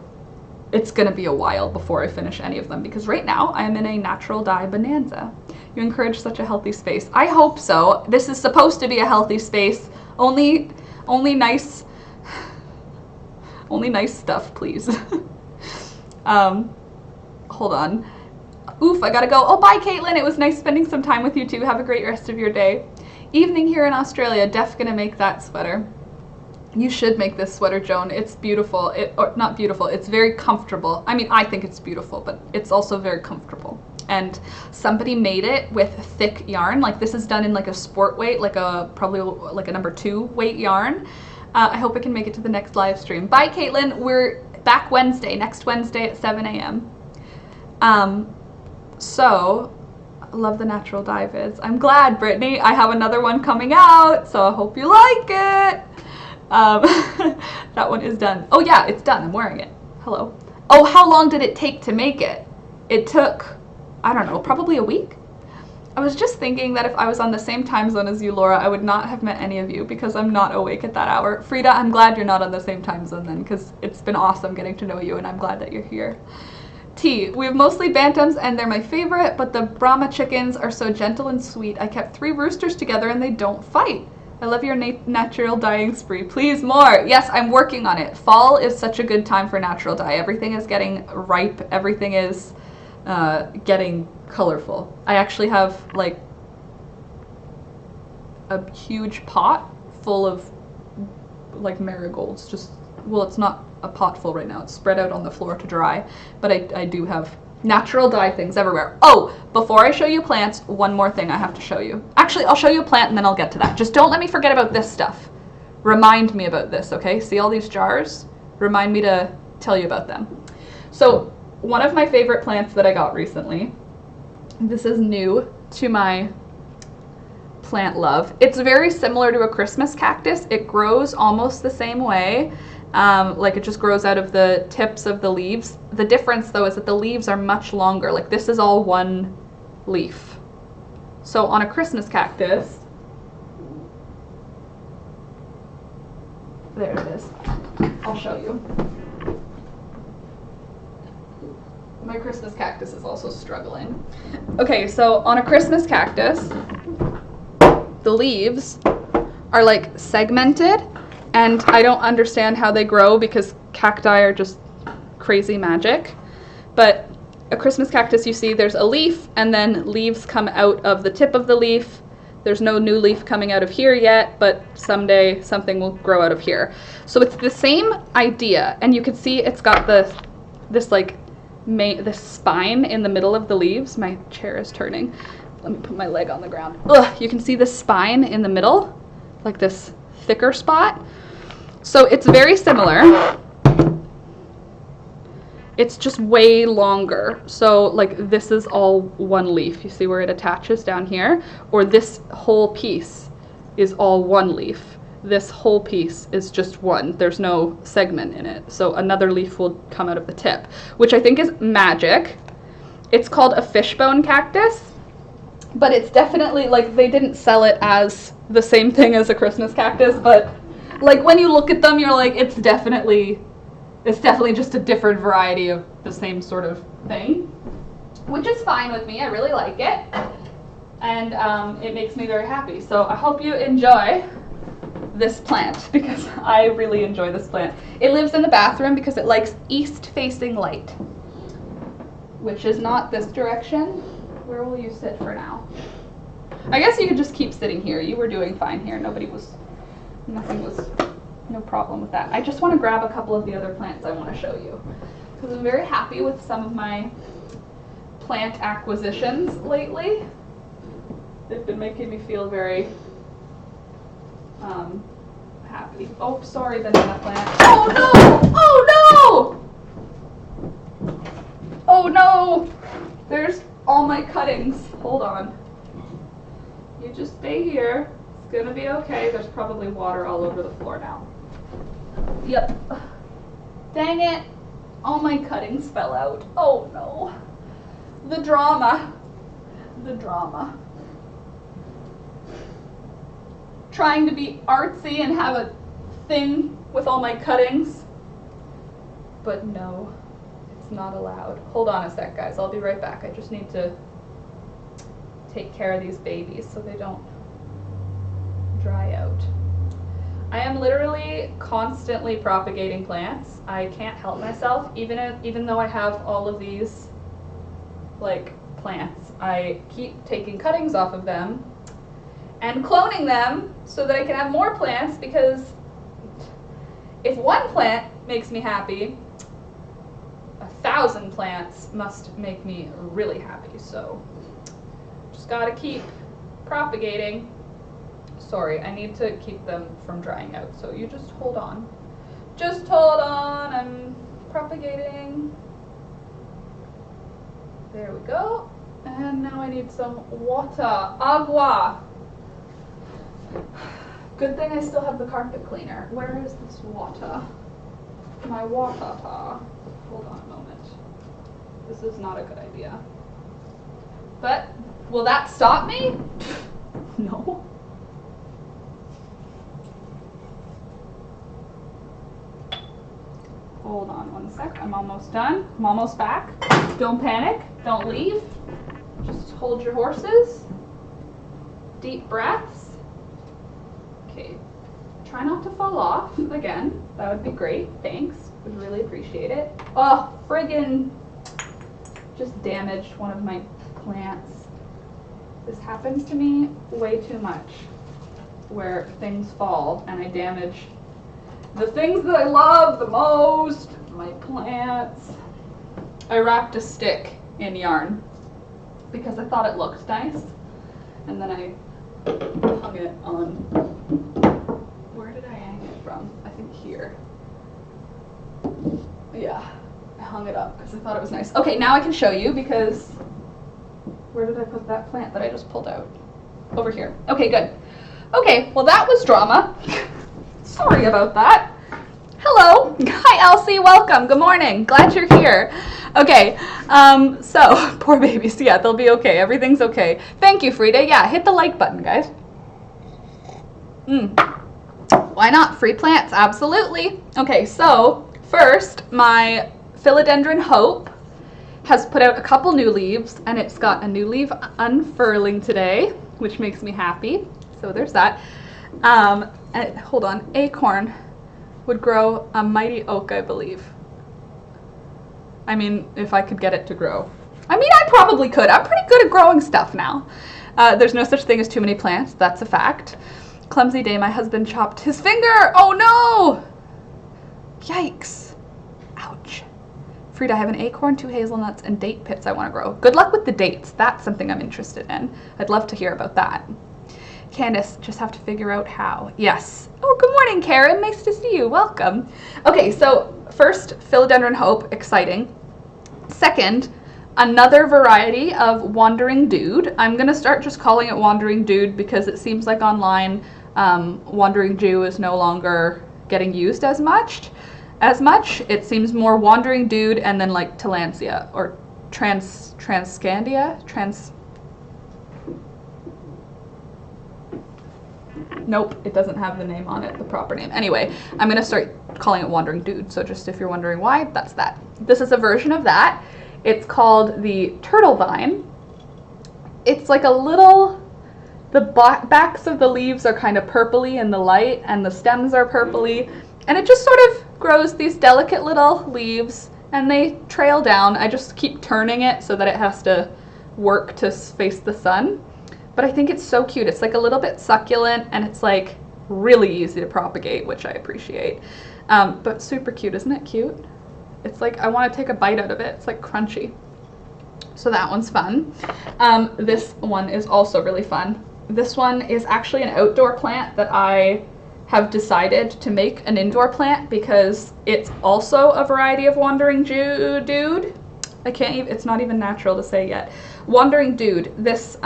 it's gonna be a while before I finish any of them because right now I am in a natural dye bonanza. You encourage such a healthy space. I hope so. This is supposed to be a healthy space. Only nice stuff, please. Hold on. Oof, I gotta go. Oh, bye, Caitlin. It was nice spending some time with you too. Have a great rest of your day. Evening here in Australia. Def gonna make that sweater. You should make this sweater, Joan. It's beautiful. Or not beautiful, it's very comfortable. I mean, I think it's beautiful, but it's also very comfortable. And somebody made it with thick yarn. Like this is done in like a sport weight, like probably like a number 2 weight yarn. I hope I can make it to the next live stream. Bye, Caitlin. We're back next Wednesday at 7 a.m. So, I love the natural dye vids. I'm glad, Brittany. I have another one coming out, so I hope you like it. That one is done. Oh yeah, it's done. I'm wearing it. Hello. Oh, how long did it take to make it? It took, I don't know, probably a week. I was just thinking that if I was on the same time zone as you, Laura, I would not have met any of you because I'm not awake at that hour. Frida, I'm glad you're not on the same time zone then because it's been awesome getting to know you and I'm glad that you're here. T, we have mostly bantams and they're my favorite, but the Brahma chickens are so gentle and sweet. I kept 3 roosters together and they don't fight. I love your natural dyeing spree. Please more. Yes, I'm working on it. Fall is such a good time for natural dye. Everything is getting ripe. Everything is getting colorful. I actually have like a huge pot full of like marigolds. Well, it's not a pot full right now. It's spread out on the floor to dry, but I do have Natural dye things everywhere. Oh, before I show you plants, one more thing I have to show you. Actually, I'll show you a plant and then I'll get to that. Just don't let me forget about this stuff. Remind me about this, okay? See all these jars? Remind me to tell you about them. So, one of my favorite plants that I got recently, this is new to my plant love. It's very similar to a Christmas cactus. It grows almost the same way. Like it just grows out of the tips of the leaves. The difference though is that the leaves are much longer. Like this is all one leaf. So on a Christmas cactus, there it is. I'll show you. My Christmas cactus is also struggling. Okay, so on a Christmas cactus, the leaves are like segmented, and I don't understand how they grow because cacti are just crazy magic. But a Christmas cactus, you see there's a leaf and then leaves come out of the tip of the leaf. There's no new leaf coming out of here yet, but someday something will grow out of here. So it's the same idea, and you can see it's got this spine in the middle of the leaves. My chair is turning. Let me put my leg on the ground. Ugh, you can see the spine in the middle, like this thicker spot. So it's very similar. It's just way longer. So like this is all one leaf. You see where it attaches down here? Or this whole piece is all one leaf. This whole piece is just one. There's no segment in it. So another leaf will come out of the tip, which I think is magic. It's called a fishbone cactus, but it's definitely like they didn't sell it as the same thing as a Christmas cactus, but like when you look at them, you're like, it's definitely just a different variety of the same sort of thing, which is fine with me. I really like it, and it makes me very happy. So I hope you enjoy this plant because I really enjoy this plant. It lives in the bathroom because it likes east-facing light, which is not this direction. Where will you sit for now? I guess you could just keep sitting here. You were doing fine here. No problem with that. I just want to grab a couple of the other plants I want to show you because I'm very happy with some of my plant acquisitions lately. They've been making me feel very happy. Oh, sorry, banana plant. Oh no! Oh no! Oh no! There's all my cuttings. Hold on. You just stay here. It's gonna be okay. There's probably water all over the floor now. Yep. Dang it. All my cuttings fell out. Oh no. The drama. The drama. Trying to be artsy and have a thing with all my cuttings. But no, it's not allowed. Hold on a sec, guys. I'll be right back. I just need to take care of these babies so they don't dry out. I am literally constantly propagating plants. I can't help myself, even though I have all of these like plants. I keep taking cuttings off of them and cloning them so that I can have more plants, because if one plant makes me happy, 1,000 plants must make me really happy. So just gotta keep propagating. Sorry, I need to keep them from drying out, so you just hold on. Just hold on, I'm propagating. There we go. And now I need some water. Agua. Good thing I still have the carpet cleaner. Where is this water? My water. Hold on a moment. This is not a good idea. But will that stop me? No. Hold on one sec. I'm almost done. I'm almost back. Don't panic. Don't leave. Just hold your horses. Deep breaths. Okay. Try not to fall off again. That would be great. Thanks. Would really appreciate it. Oh, friggin' just damaged one of my plants. This happens to me way too much, where things fall and I damage the things that I love the most, my plants. I wrapped a stick in yarn because I thought it looked nice. And then I hung it on, where did I hang it from? I think here. Yeah, I hung it up because I thought it was nice. Okay, now I can show you because, where did I put that plant that I just pulled out? Over here. Okay, good. Okay, well that was drama. Sorry about that. Hello. Hi, Elsie. Welcome. Good morning. Glad you're here. Okay, so, poor babies. Yeah, they'll be okay. Everything's okay. Thank you, Frida. Yeah, hit the like button, guys. Why not? Free plants. Absolutely. Okay, so, first, my Philodendron Hope has put out a couple new leaves, and it's got a new leaf unfurling today, which makes me happy. So there's that. And hold on. Acorn would grow a mighty oak, I believe. I mean, if I could get it to grow. I mean, I probably could. I'm pretty good at growing stuff now. There's no such thing as too many plants. That's a fact. Clumsy day, my husband chopped his finger. Oh no! Yikes. Ouch. Frida, I have an acorn, 2 hazelnuts, and date pits I want to grow. Good luck with the dates. That's something I'm interested in. I'd love to hear about that. Candace, just have to figure out how. Yes. Oh, good morning, Karen. Nice to see you. Welcome. Okay, so first, Philodendron Hope. Exciting. Second, another variety of Wandering Dude. I'm going to start just calling it Wandering Dude because it seems like online Wandering Jew is no longer getting used as much. It seems more Wandering Dude and then like Tillandsia or Transcandia? Nope, it doesn't have the name on it, the proper name. Anyway, I'm going to start calling it Wandering Dude, so just if you're wondering why, that's that. This is a version of that. It's called the Turtle Vine. It's like a little, the backs of the leaves are kind of purpley in the light, and the stems are purpley, and it just sort of grows these delicate little leaves, and they trail down. I just keep turning it so that it has to work to face the sun. But I think it's so cute. It's like a little bit succulent, and it's like really easy to propagate, which I appreciate. But super cute. Isn't it cute? It's like I want to take a bite out of it. It's like crunchy. So that one's fun. This one is also really fun. This one is actually an outdoor plant that I have decided to make an indoor plant because it's also a variety of Wandering Dude. I can't even, it's not even natural to say yet. Wandering Dude. This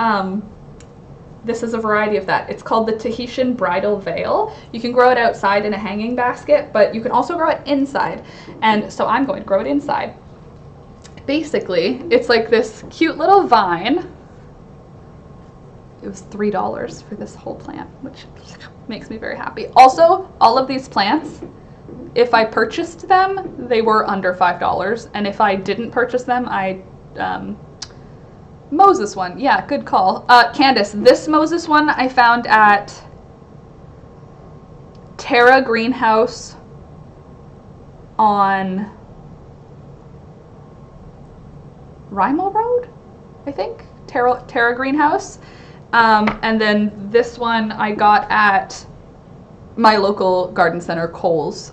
is a variety of that. It's called the Tahitian Bridal Veil. You can grow it outside in a hanging basket, but you can also grow it inside. And so I'm going to grow it inside. Basically, it's like this cute little vine. It was $3 for this whole plant, which makes me very happy. Also, all of these plants, if I purchased them, they were under $5. And if I didn't purchase them, Moses one, yeah, good call. Candace, this Moses one I found at Terra Greenhouse on Rymel Road, I think. Terra Greenhouse. And then this one I got at my local garden center, Kohl's.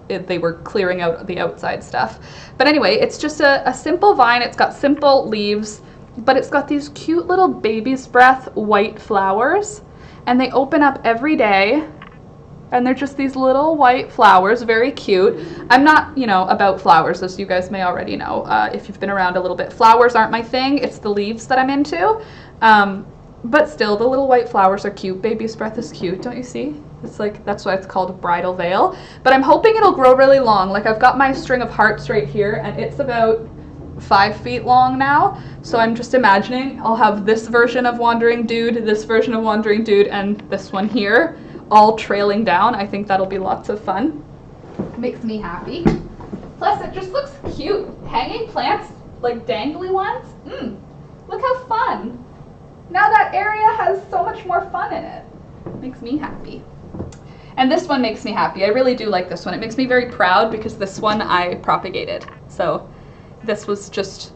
They were clearing out the outside stuff. But anyway, it's just a simple vine. It's got simple leaves, but it's got these cute little baby's breath white flowers, and they open up every day, and they're just these little white flowers, very cute. I'm not, about flowers, as you guys may already know, if you've been around a little bit. Flowers aren't my thing, it's the leaves that I'm into, but still, the little white flowers are cute. Baby's breath is cute, don't you see? It's like, that's why it's called Bridal Veil, but I'm hoping it'll grow really long. Like, I've got my string of hearts right here, and it's about 5 feet long now, so I'm just imagining I'll have this version of Wandering Dude, this version of Wandering Dude, and this one here, all trailing down. I think that'll be lots of fun. Makes me happy. Plus, it just looks cute. Hanging plants, like dangly ones. Look how fun. Now that area has so much more fun in it. Makes me happy. And this one makes me happy. I really do like this one. It makes me very proud because this one I propagated. So this was just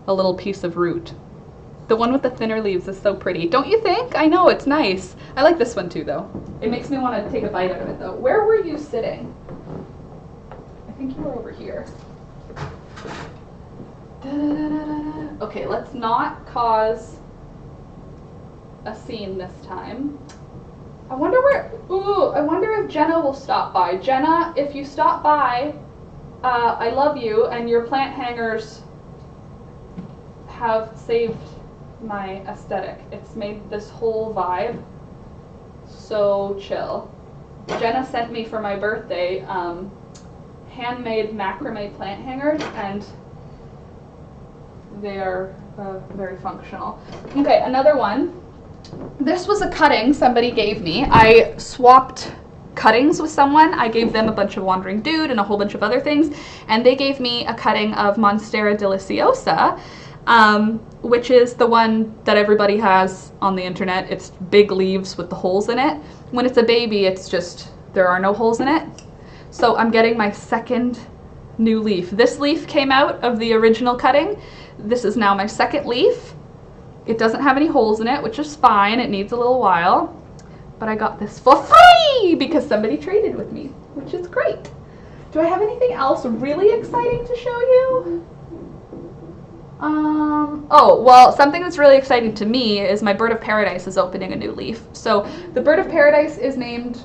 a little piece of root. The one with the thinner leaves is so pretty. Don't you think? I know, it's nice. I like this one too, though. It makes me want to take a bite out of it, though. Where were you sitting? I think you were over here. Okay, let's not cause a scene this time. I wonder I wonder if Jenna will stop by. Jenna, if you stop by, I love you, and your plant hangers have saved my aesthetic. It's made this whole vibe so chill. Jenna sent me for my birthday handmade macrame plant hangers, and they are very functional. Okay, another one. This was a cutting somebody gave me. I swapped cuttings with someone. I gave them a bunch of Wandering Dude and a whole bunch of other things, and they gave me a cutting of Monstera deliciosa, which is the one that everybody has on the internet. It's big leaves with the holes in it. When it's a baby, it's just, there are no holes in it. So I'm getting my second new leaf. This leaf came out of the original cutting. This is now my second leaf. It doesn't have any holes in it, which is fine. It needs a little while. But I got this for free because somebody traded with me, which is great. Do I have anything else really exciting to show you? Oh, well, something that's really exciting to me is my bird of paradise is opening a new leaf. So the bird of paradise is named,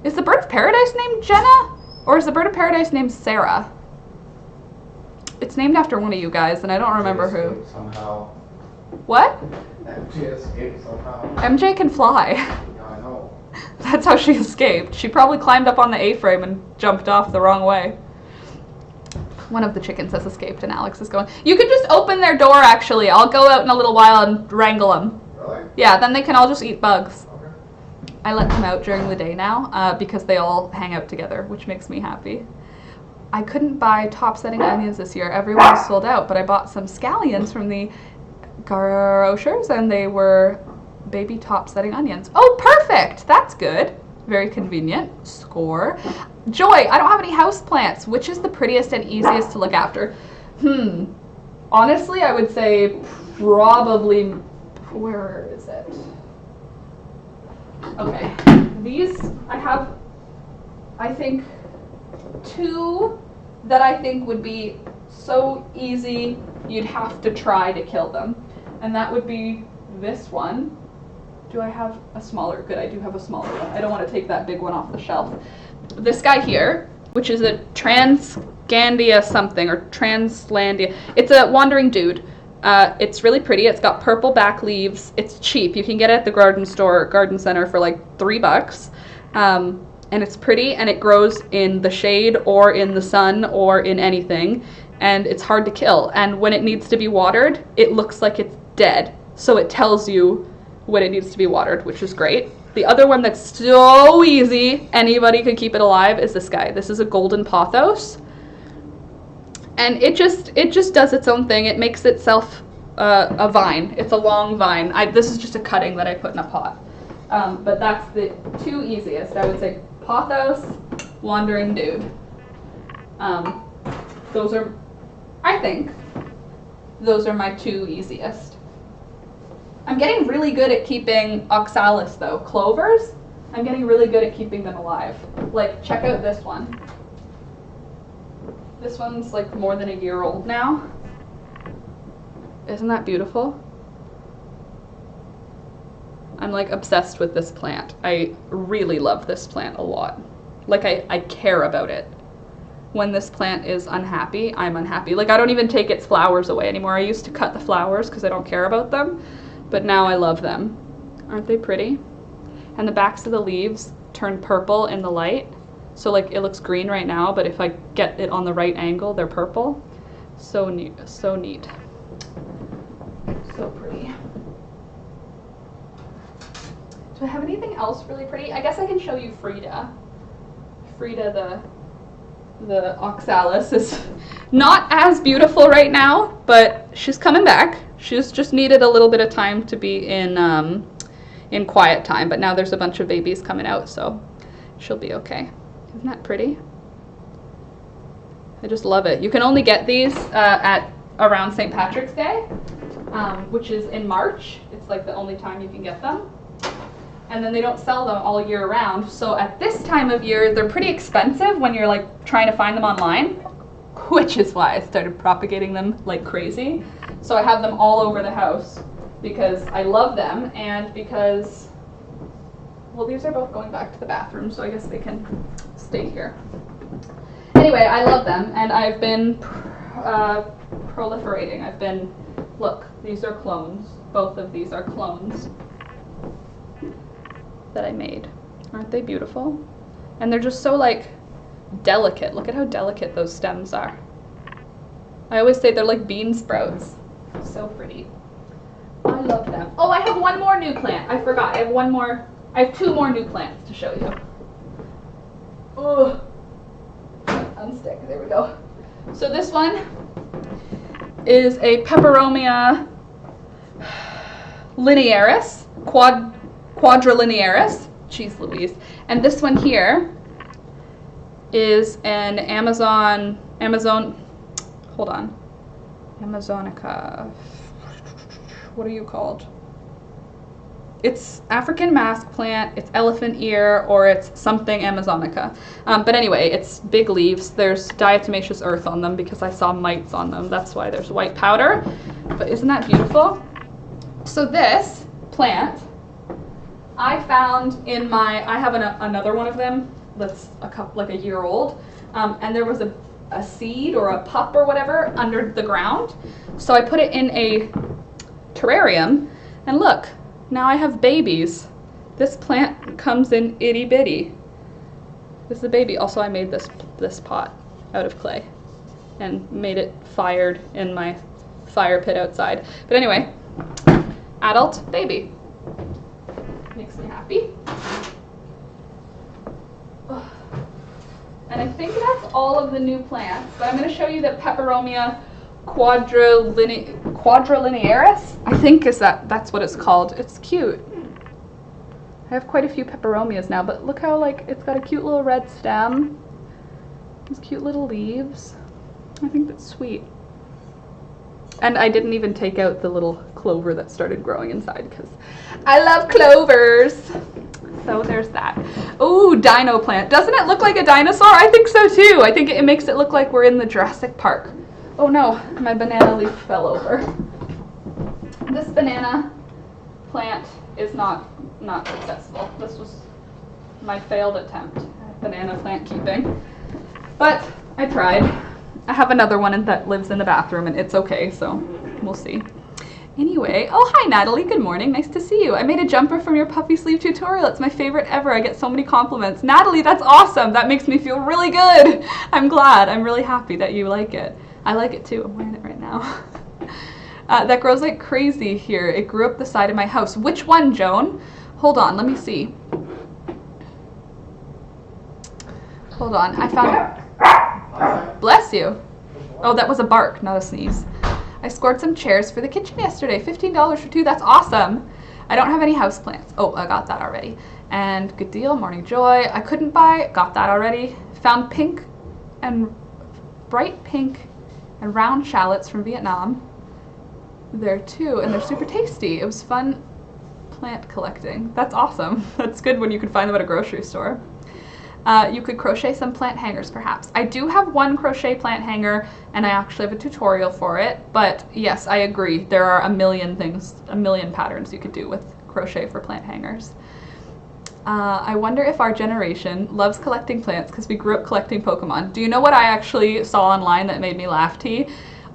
is the bird of paradise named Jenna? Or is the bird of paradise named Sarah? It's named after one of you guys, and I don't remember who. Somehow. What? MJ escaped somehow. MJ can fly. Yeah, I know. That's how she escaped. She probably climbed up on the A-frame and jumped off the wrong way. One of the chickens has escaped and Alex is going. You could just open their door, actually. I'll go out in a little while and wrangle them. Really? Yeah, then they can all just eat bugs. Okay. I let them out during the day now because they all hang out together, which makes me happy. I couldn't buy top-setting onions this year. Everyone was sold out, but I bought some scallions from the grocers, and they were baby top-setting onions. Oh, perfect! That's good. Very convenient. Score. Joy, I don't have any house plants. Which is the prettiest and easiest to look after? Honestly, I would say probably... Where is it? Okay. These, I have, I think, two that I think would be so easy you'd have to try to kill them. And that would be this one. Do I have a smaller? Good, I do have a smaller one. I don't want to take that big one off the shelf. This guy here, which is a Transgandia something, or Translandia. It's a Wandering Dude. It's really pretty. It's got purple back leaves. It's cheap. You can get it at the garden store, garden center for like $3. And it's pretty, and it grows in the shade or in the sun or in anything. And it's hard to kill. And when it needs to be watered, it looks like it's dead. So it tells you when it needs to be watered, which is great. The other one that's so easy, anybody could keep it alive, is this guy. This is a golden Pothos. And it just does its own thing. It makes itself a vine. It's a long vine. This is just a cutting that I put in a pot. But that's the two easiest. I would say Pothos, Wandering Dude. Those are, I think, those are my two easiest. I'm getting really good at keeping oxalis though. Clovers, I'm getting really good at keeping them alive. Like, check out this one. This one's like more than a year old now. Isn't that beautiful? I'm like obsessed with this plant. I really love this plant a lot. Like I care about it. When this plant is unhappy, I'm unhappy. Like I don't even take its flowers away anymore. I used to cut the flowers because I don't care about them, but now I love them. Aren't they pretty? And the backs of the leaves turn purple in the light. So like it looks green right now, but if I get it on the right angle, they're purple. So neat, so neat. So pretty. Do I have anything else really pretty? I guess I can show you Frida. Frida the oxalis is not as beautiful right now, but she's coming back. She's just needed a little bit of time to be in quiet time, but now there's a bunch of babies coming out, so she'll be okay. Isn't that pretty? I just love it. You can only get these at around St. Patrick's Day, which is in March. It's like the only time you can get them. And then they don't sell them all year round. So at this time of year, they're pretty expensive when you're like trying to find them online, which is why I started propagating them like crazy. So I have them all over the house because I love them and because, well, these are both going back to the bathroom, so I guess they can stay here. Anyway, I love them, and I've been proliferating. I've been, look, these are clones. Both of these are clones that I made. Aren't they beautiful? And they're just so, like, delicate. Look at how delicate those stems are. I always say they're like bean sprouts. So pretty. I love them. Oh, I have one more new plant. I forgot. I have 2 more new plants to show you. Oh, unstick. There we go. So this one is a Peperomia Linearis, Quadrilinearis. Jeez Louise. And this one here is an Amazonica. What are you called? It's African mask plant, it's elephant ear, or it's something Amazonica. But anyway, it's big leaves. There's diatomaceous earth on them because I saw mites on them. That's why there's white powder. But isn't that beautiful? So this plant, I found in I have another one of them that's like a year old. And there was a seed or a pup or whatever under the ground. So I put it in a terrarium, and look, now I have babies. This plant comes in itty bitty. This is a baby. Also, I made this pot out of clay and made it fired in my fire pit outside. But anyway, adult baby. Makes me happy. And I think that's all of the new plants, but I'm going to show you the Peperomia Quadrilinearis. I think that's what it's called. It's cute. I have quite a few peperomias now, but look how, like, it's got a cute little red stem. These cute little leaves. I think that's sweet. And I didn't even take out the little clover that started growing inside because I love clovers. So there's that. Ooh, dino plant. Doesn't it look like a dinosaur? I think so too. I think it makes it look like we're in the Jurassic Park. Oh no, my banana leaf fell over. This banana plant is not successful. This was my failed attempt at banana plant keeping. But I tried. I have another one that lives in the bathroom and it's okay, so we'll see. Anyway, oh hi Natalie, good morning, nice to see you. I made a jumper from your puffy sleeve tutorial. It's my favorite ever. I get so many compliments. Natalie, that's awesome. That makes me feel really good. I'm glad. I'm really happy that you like it. I like it too. I'm wearing it right now. That grows like crazy here. It grew up the side of my house. Which one, Joan? Hold on, let me see. Hold on, I found it. Bless you. Oh, that was a bark, not a sneeze. I scored some chairs for the kitchen yesterday. $15 for 2. That's awesome. I don't have any houseplants. Oh, I got that already. And good deal, Morning Joy. I couldn't buy, got that already. Found pink and bright pink and round shallots from Vietnam. There too, and they're super tasty. It was fun plant collecting. That's awesome. That's good when you can find them at a grocery store. You could crochet some plant hangers perhaps. I do have one crochet plant hanger and I actually have a tutorial for it, but yes, I agree. There are a million patterns you could do with crochet for plant hangers. I wonder if our generation loves collecting plants because we grew up collecting Pokemon. Do you know what I actually saw online that made me laugh, T?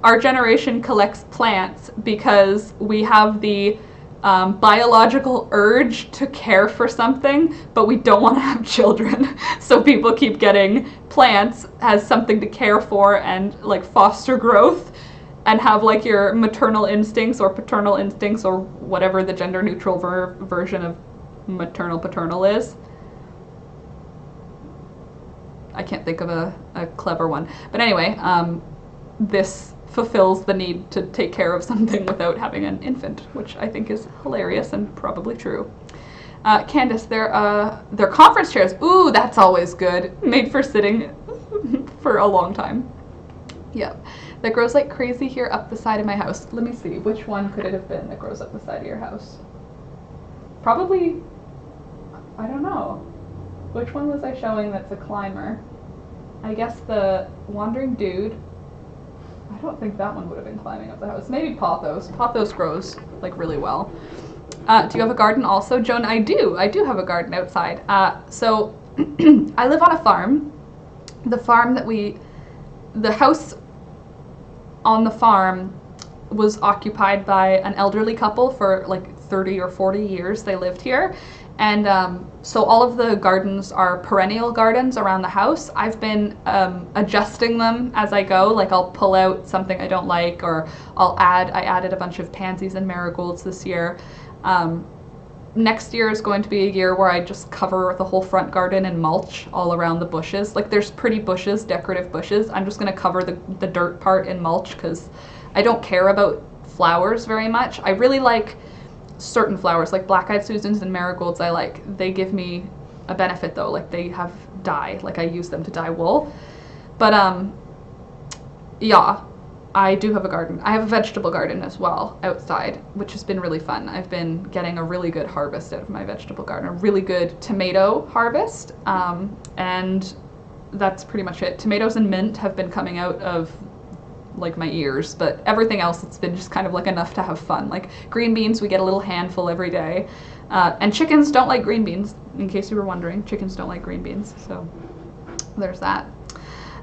Our generation collects plants because we have the biological urge to care for something, but we don't want to have children. So people keep getting plants as something to care for and like foster growth and have like your maternal instincts or paternal instincts or whatever the gender neutral version of maternal paternal is. I can't think of a clever one. But anyway, this fulfills the need to take care of something without having an infant, which I think is hilarious and probably true. Candace, they're conference chairs. Ooh, that's always good. Made for sitting for a long time. Yep. That grows like crazy here up the side of my house. Let me see, which one could it have been that grows up the side of your house? Probably, I don't know. Which one was I showing that's a climber? I guess the wandering dude. I don't think that one would have been climbing up the house. Maybe Pothos. Pothos grows like really well. Do you have a garden also? Joan, I do. I do have a garden outside. So I live on a farm. The house on the farm was occupied by an elderly couple for like 30 or 40 years. They lived here. And so all of the gardens are perennial gardens around the house. I've been adjusting them as I go. Like I'll pull out something I don't like, or I added a bunch of pansies and marigolds this year. Next year is going to be a year where I just cover the whole front garden in mulch all around the bushes. Like there's pretty bushes, decorative bushes. I'm just going to cover the dirt part in mulch because I don't care about flowers very much. I really like certain flowers, like black-eyed Susans and marigolds. They give me a benefit though, like they have dye, like I use them to dye wool. But yeah, I do have a garden. I have a vegetable garden as well outside, which has been really fun. I've been getting a really good harvest out of my vegetable garden, a really good tomato harvest, and that's pretty much it. Tomatoes and mint have been coming out of like my ears, but everything else, it's been just kind of like enough to have fun. Like green beans, we get a little handful every day, and chickens don't like green beans, in case you were wondering. Chickens don't like green beans, so there's that.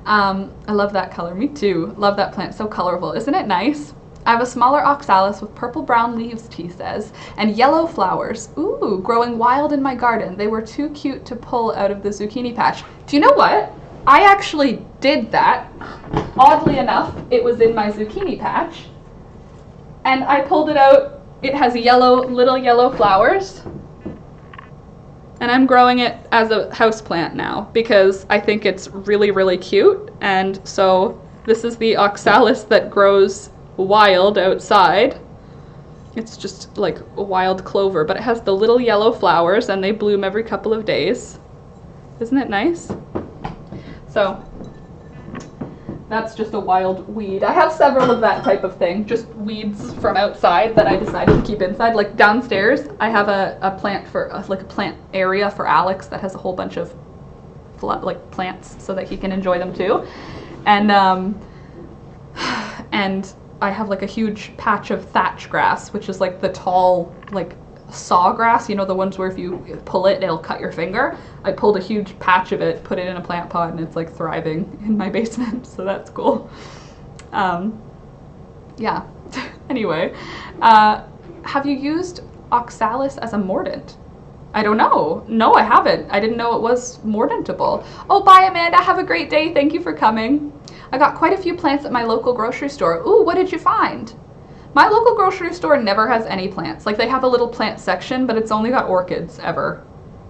I love that color. Me too. Love that plant. So colorful. Isn't it nice? I have a smaller oxalis with purple-brown leaves, T says, and yellow flowers. Ooh, growing wild in my garden. They were too cute to pull out of the zucchini patch. Do you know what? I actually did that. Oddly enough, it was in my zucchini patch, and I pulled it out. It has little yellow flowers. And I'm growing it as a houseplant now because I think it's really, really cute. And so this is the oxalis that grows wild outside. It's just like a wild clover, but it has the little yellow flowers and they bloom every couple of days. Isn't it nice? So that's just a wild weed. I have several of that type of thing, just weeds from outside that I decided to keep inside. Like downstairs, I have a plant for like a plant area for Alex that has a whole bunch of like plants so that he can enjoy them too. And I have like a huge patch of thatch grass, which is like the tall like sawgrass, you know, the ones where if you pull it, it'll cut your finger. I pulled a huge patch of it, put it in a plant pot, and it's like thriving in my basement, so that's cool. Yeah. Anyway, have you used oxalis as a mordant? I don't know. No, I haven't. I didn't know it was mordantable. Oh, bye, Amanda. Have a great day. Thank you for coming. I got quite a few plants at my local grocery store. Ooh, what did you find? My local grocery store never has any plants. Like, they have a little plant section, but it's only got orchids ever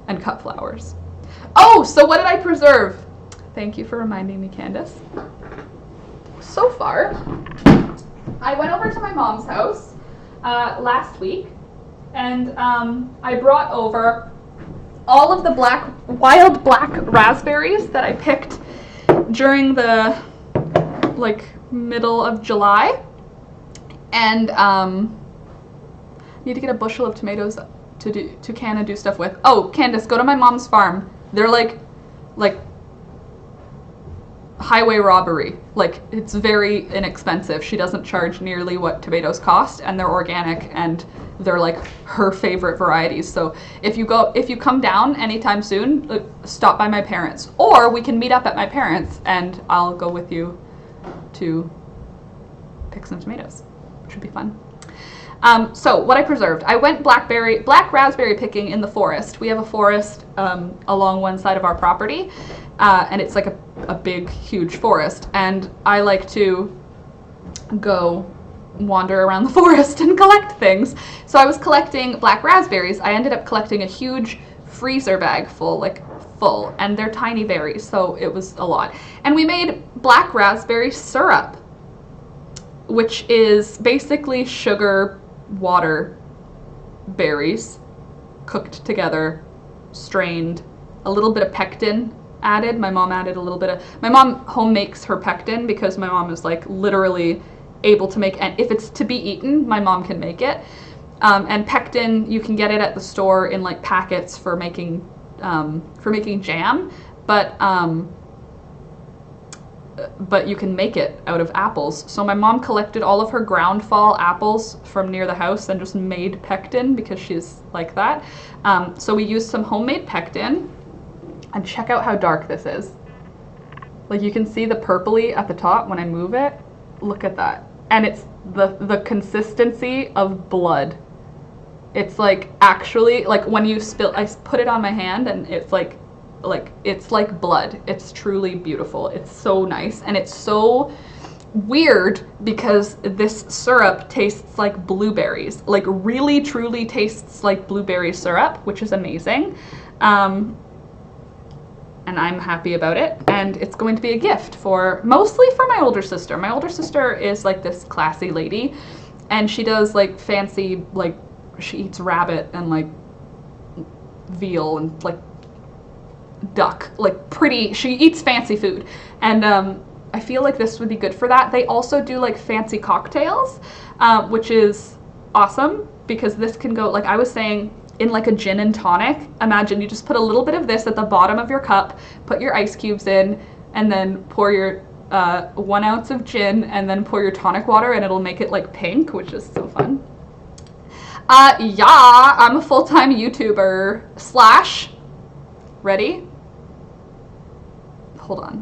and cut flowers. Oh, so what did I preserve? Thank you for reminding me, Candace. So far, I went over to my mom's house last week, and I brought over all of the wild black raspberries that I picked during the middle of July. And need to get a bushel of tomatoes to can and do stuff with. Oh, Candace, go to my mom's farm. They're like highway robbery. Like, it's very inexpensive. She doesn't charge nearly what tomatoes cost, and they're organic, and they're like her favorite varieties. So if you come down anytime soon, stop by my parents, or we can meet up at my parents, and I'll go with you to pick some tomatoes. Should be fun. So what I preserved, I went black raspberry picking in the forest. We have a forest along one side of our property, and it's like a big, huge forest. And I like to go wander around the forest and collect things. So I was collecting black raspberries. I ended up collecting a huge freezer bag full, and they're tiny berries, so it was a lot. And we made black raspberry syrup, which is basically sugar, water, berries cooked together, strained, a little bit of pectin added. My mom added a little bit of, my mom home makes her pectin because my mom is like literally able to make, and if it's to be eaten, my mom can make it. And pectin, you can get it at the store in like packets for making jam, but but you can make it out of apples. So my mom collected all of her ground fall apples from near the house and just made pectin because she's like that. So we used some homemade pectin, and check out how dark this is. Like, you can see the purpley at the top when I move it. Look at that. And it's the consistency of blood. It's like, actually, like when you spill, I put it on my hand and it's like it's like blood. It's truly beautiful. It's so nice, and it's so weird because this syrup tastes like blueberries, like really truly tastes like blueberry syrup, which is amazing. And I'm happy about it, and it's going to be a gift mostly for my older sister. My older sister is like this classy lady, and she does like fancy, like she eats rabbit and like veal and like duck, like pretty, she eats fancy food, and I feel like this would be good for that. They also do like fancy cocktails, which is awesome because this can go, like I was saying, in like a gin and tonic. Imagine you just put a little bit of this at the bottom of your cup, put your ice cubes in, and then pour your 1 ounce of gin, and then pour your tonic water, and it'll make it like pink, which is so fun. Yeah, I'm a full-time YouTuber / ready? Hold on.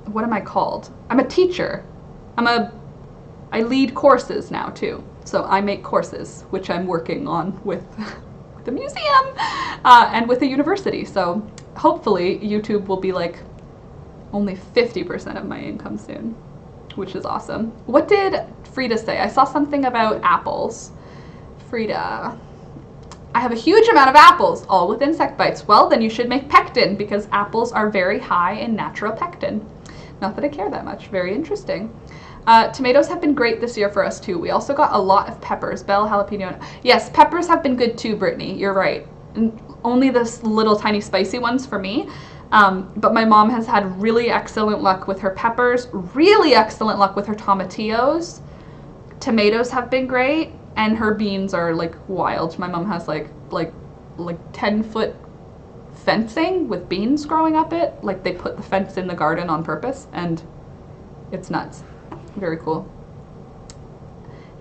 What am I called? I'm a teacher. I lead courses now too. So I make courses, which I'm working on with the museum and with the university. So hopefully YouTube will be like only 50% of my income soon, which is awesome. What did Frida say? I saw something about apples. Frida, I have a huge amount of apples, all with insect bites. Well, then you should make pectin because apples are very high in natural pectin. Not that I care that much. Very interesting. Tomatoes have been great this year for us too. We also got a lot of peppers, bell, jalapeno. Yes, peppers have been good too, Brittany. You're right. And only this little tiny spicy ones for me. But my mom has had really excellent luck with her peppers, really excellent luck with her tomatillos. Tomatoes have been great, and her beans are like wild. My mom has like 10-foot fencing with beans growing up it. Like they put the fence in the garden on purpose, and it's nuts. Very cool.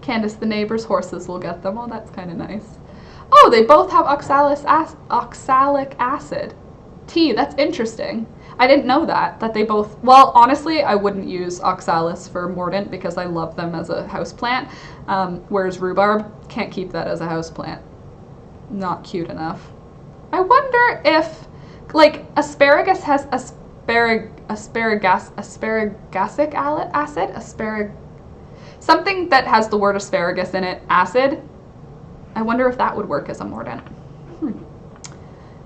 Candace, the neighbor's horses will get them. Oh, that's kind of nice. Oh, they both have oxalic acid. Tea, that's interesting. I didn't know that they both, well, honestly, I wouldn't use oxalis for mordant because I love them as a houseplant, whereas rhubarb, can't keep that as a houseplant. Not cute enough. I wonder if, like, asparagus has asparagasic acid, something that has the word asparagus in it, acid. I wonder if that would work as a mordant.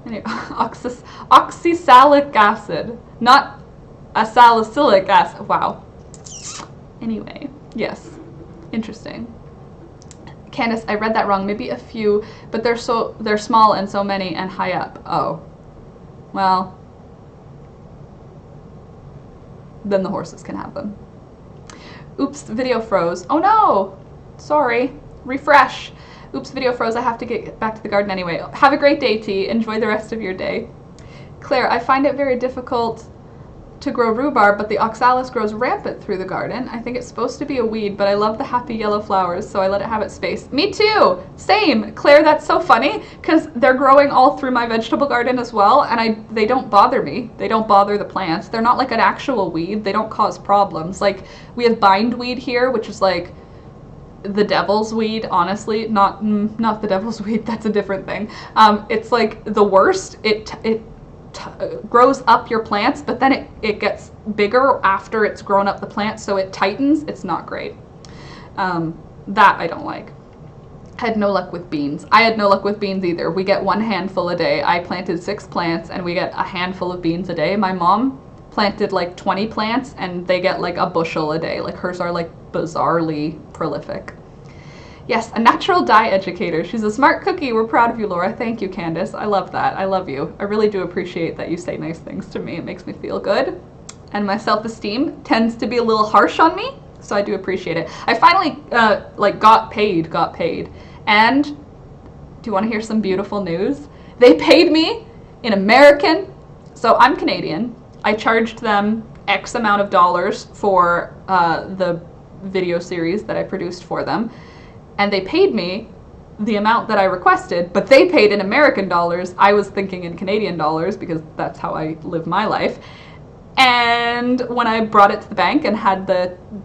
Anyway, oxysalic acid, not a salicylic acid. Wow. Anyway, yes, interesting. Candace, I read that wrong. Maybe a few, but they're small and so many and high up. Oh, well, then the horses can have them. Oops, video froze. Oh no, sorry. Refresh. Oops, video froze. I have to get back to the garden anyway. Have a great day, T. Enjoy the rest of your day. Claire, I find it very difficult to grow rhubarb, but the oxalis grows rampant through the garden. I think it's supposed to be a weed, but I love the happy yellow flowers, so I let it have its space. Me too! Same! Claire, that's so funny, because they're growing all through my vegetable garden as well, and they don't bother me. They don't bother the plants. They're not like an actual weed. They don't cause problems. Like, we have bindweed here, which is like the devil's weed, honestly. Not the devil's weed, that's a different thing. It's like the worst. It grows up your plants, but then it gets bigger after it's grown up the plant, so it tightens. It's not great. That I don't like. I had no luck with beans. I had no luck with beans either. We get 1 handful a day. I planted 6 plants and we get a handful of beans a day. My mom planted like 20 plants and they get like a bushel a day. Like hers are like bizarrely prolific. Yes, a natural dye educator. She's a smart cookie. We're proud of you, Laura. Thank you, Candace. I love that. I love you. I really do appreciate that you say nice things to me. It makes me feel good. And my self-esteem tends to be a little harsh on me, so I do appreciate it. I finally got paid. And do you want to hear some beautiful news? They paid me in American. So I'm Canadian. I charged them X amount of dollars for the video series that I produced for them, and they paid me the amount that I requested, but they paid in American dollars. I was thinking in Canadian dollars because that's how I live my life. And when I brought it to the bank and had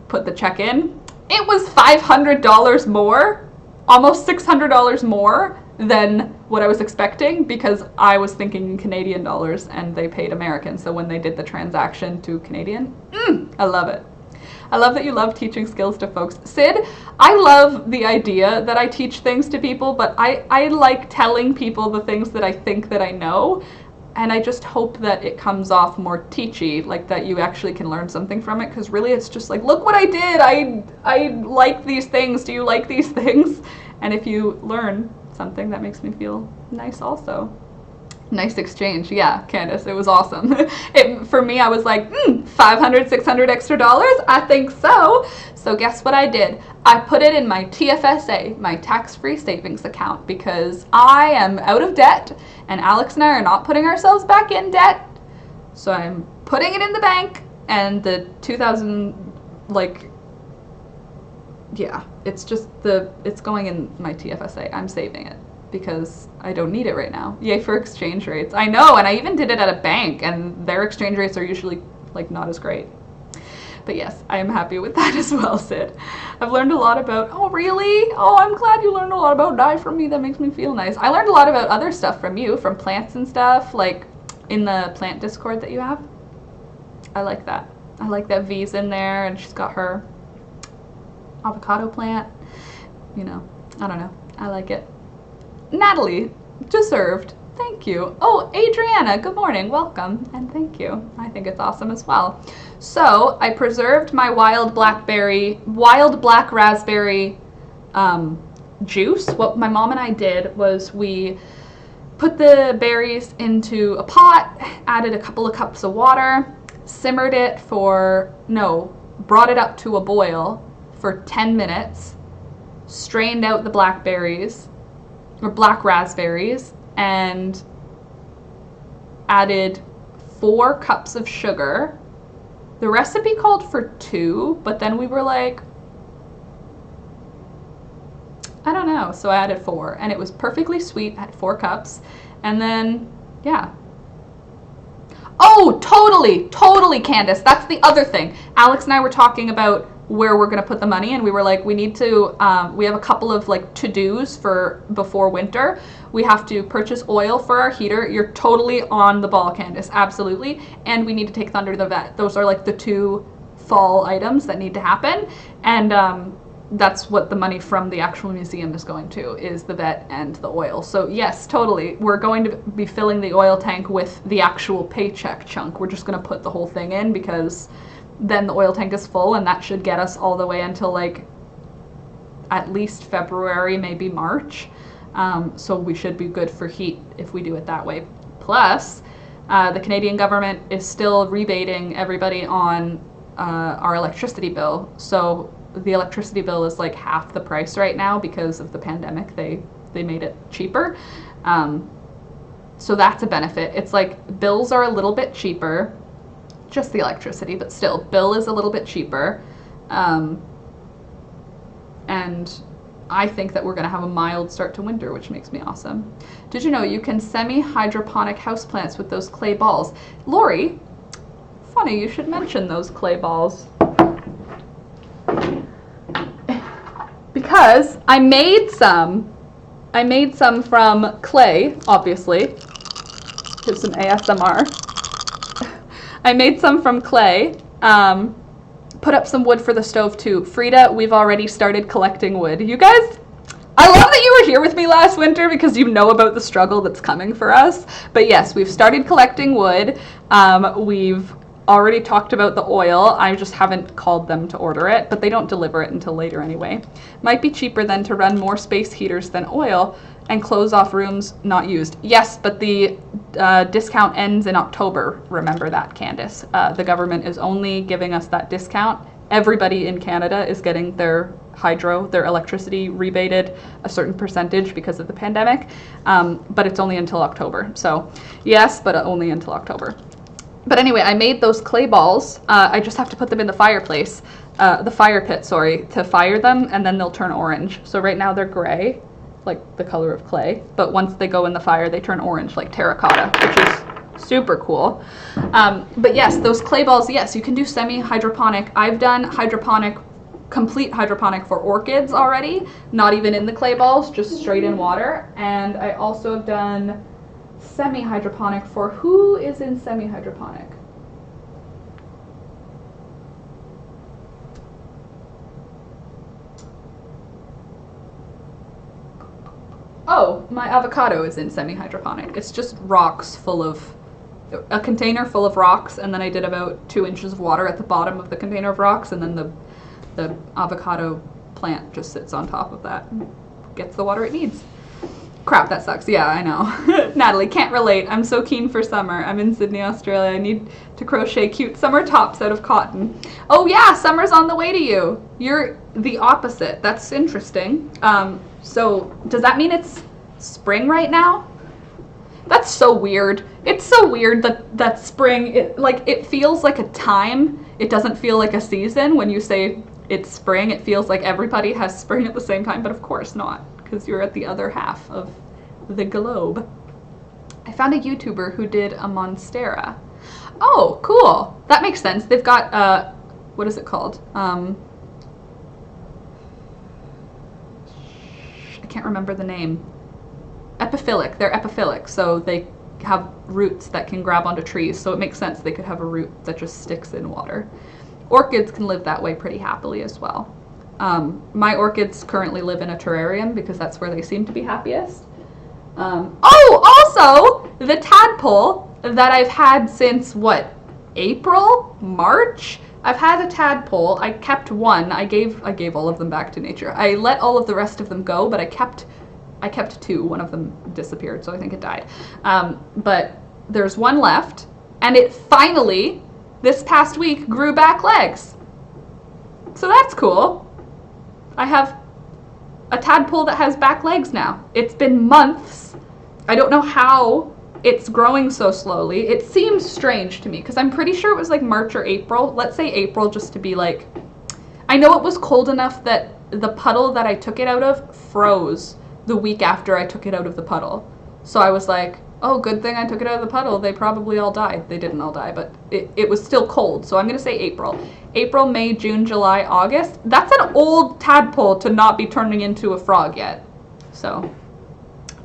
put the check in, it was $500 more, almost $600 more than what I was expecting, because I was thinking in Canadian dollars and they paid American. So when they did the transaction to Canadian, I love it. I love that you love teaching skills to folks. Sid, I love the idea that I teach things to people, but I like telling people the things that I think that I know, and I just hope that it comes off more teachy, like that you actually can learn something from it, because really it's just like, look what I did, I like these things, do you like these things? And if you learn something, that makes me feel nice also. Nice exchange. Yeah, Candace, it was awesome. For me, I was like, $500, $600 extra dollars? I think so. So guess what I did? I put it in my TFSA, my tax-free savings account, because I am out of debt, and Alex and I are not putting ourselves back in debt. So I'm putting it in the bank, and the 2000, it's going in my TFSA. I'm saving it, because I don't need it right now. Yay for exchange rates. I know, and I even did it at a bank, and their exchange rates are usually not as great. But yes, I am happy with that as well, Sid. I've learned a lot about, oh really? Oh, I'm glad you learned a lot about dye from me. That makes me feel nice. I learned a lot about other stuff from you, from plants and stuff, like in the plant Discord that you have. I like that. I like that V's in there, and she's got her avocado plant. You know, I don't know. I like it. Natalie, deserved. Thank you. Oh, Adriana, good morning. Welcome, and thank you. I think it's awesome as well. So I preserved my wild black raspberry juice. What my mom and I did was we put the berries into a pot, added a couple of cups of water, simmered it brought it up to a boil for 10 minutes, strained out the blackberries, or black raspberries, and added 4 cups of sugar. The recipe called for 2, but then we were like, I don't know, so I added 4, and it was perfectly sweet at 4 cups. And then, yeah. Oh, totally, Candace. That's the other thing. Alex and I were talking about where we're going to put the money, and we were like, we need to, we have a couple of to-dos for before winter. We have to purchase oil for our heater. You're totally on the ball, Candace, absolutely. And we need to take Thunder to the vet. Those are the 2 fall items that need to happen, and that's what the money from the actual museum is going to, is the vet and the oil. So yes, totally, we're going to be filling the oil tank with the actual paycheck chunk. We're just going to put the whole thing in, because then the oil tank is full, and that should get us all the way until at least February, maybe March. So we should be good for heat if we do it that way. Plus, the Canadian government is still rebating everybody on our electricity bill. So the electricity bill is half the price right now because of the pandemic. They made it cheaper. So that's a benefit. It's bills are a little bit cheaper. Just the electricity, but still, bill is a little bit cheaper. And I think that we're going to have a mild start to winter, which makes me awesome. Did you know you can semi-hydroponic houseplants with those clay balls? Lori, funny, you should mention those clay balls. Because I made some from clay, obviously. Give some ASMR. I made some from clay, put up some wood for the stove too. Frida, we've already started collecting wood. You guys, I love that you were here with me last winter, because you know about the struggle that's coming for us. But yes, we've started collecting wood. We've already talked about the oil. I just haven't called them to order it, but they don't deliver it until later anyway. Might be cheaper then to run more space heaters than oil and close off rooms not used. Yes, but the discount ends in October. Remember that, Candace. The government is only giving us that discount. Everybody in Canada is getting their electricity rebated a certain percentage because of the pandemic, but it's only until October. So yes, but only until October. But anyway, I made those clay balls. I just have to put them in the fireplace, the fire pit, sorry, to fire them, and then they'll turn orange. So right now they're gray, like the color of clay. But once they go in the fire, they turn orange, like terracotta, which is super cool. But yes, those clay balls, yes, you can do semi-hydroponic. I've done hydroponic, complete hydroponic for orchids already, not even in the clay balls, just straight in water. And I also have done semi-hydroponic for who is in semi-hydroponic? Oh, my avocado is in semi-hydroponic. It's just rocks full of, a container full of rocks, and then I did about 2 inches of water at the bottom of the container of rocks, and then the avocado plant just sits on top of that and gets the water it needs. Crap, that sucks. Yeah, I know. Natalie, can't relate. I'm so keen for summer. I'm in Sydney, Australia. I need to crochet cute summer tops out of cotton. Oh yeah, summer's on the way to you. You're the opposite. That's interesting. So does that mean it's spring right now? That's so weird. It's so weird that spring, it feels like a time. It doesn't feel like a season. When you say it's spring, it feels like everybody has spring at the same time, but of course not, because you're at the other half of the globe. I found a YouTuber who did a monstera. Oh, cool. That makes sense. They've got, what is it called? I can't remember the name. Epiphilic. They're epiphilic, so they have roots that can grab onto trees, so it makes sense they could have a root that just sticks in water. Orchids can live that way pretty happily as well. My orchids currently live in a terrarium because that's where they seem to be happiest. Also, the tadpole that I've had since, what, April? March? I've had a tadpole. I kept one. I gave all of them back to nature. I let all of the rest of them go, but I kept 2. One of them disappeared, so I think it died. But there's one left, and it finally, this past week, grew back legs. So that's cool. I have a tadpole that has back legs now. It's been months. I don't know how it's growing so slowly. It seems strange to me because I'm pretty sure it was like March or April. Let's say April just to be like, I know it was cold enough that the puddle that I took it out of froze the week after I took it out of the puddle. So I was like, oh, good thing I took it out of the puddle. They probably all died. They didn't all die, but it was still cold. So I'm going to say April. April, May, June, July, August. That's an old tadpole to not be turning into a frog yet. So,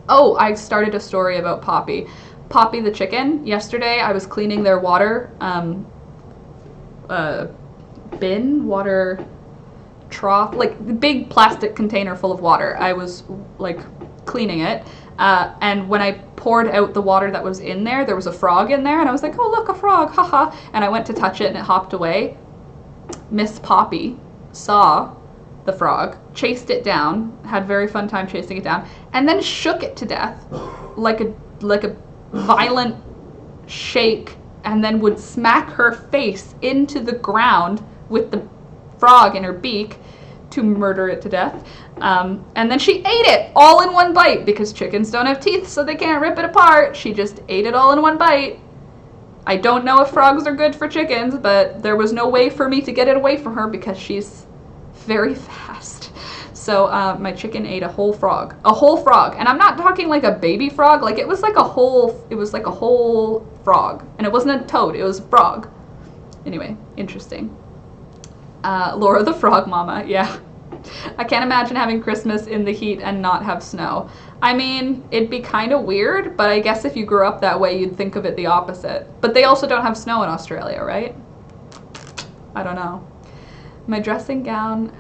oh, I started a story about Poppy. Poppy the chicken. Yesterday I was cleaning their water bin, water trough, like the big plastic container full of water. I was like cleaning it. And when I poured out the water that was in there, there was a frog in there, and I was like, oh, look, a frog, haha. And I went to touch it, and it hopped away. Miss Poppy saw the frog, chased it down, had a very fun time chasing it down, and then shook it to death like a violent shake, and then would smack her face into the ground with the frog in her beak to murder it to death. And then she ate it all in one bite because chickens don't have teeth, so they can't rip it apart. She just ate it all in one bite. I don't know if frogs are good for chickens, but there was no way for me to get it away from her because she's very fast. So my chicken ate a whole frog. And I'm not talking like a baby frog, like it was like a whole frog. And it wasn't a toad, it was a frog. Anyway, interesting. Laura the Frog Mama, yeah. I can't imagine having Christmas in the heat and not have snow. I mean, it'd be kind of weird, but I guess if you grew up that way, you'd think of it the opposite. But they also don't have snow in Australia, right? I don't know. My dressing gown,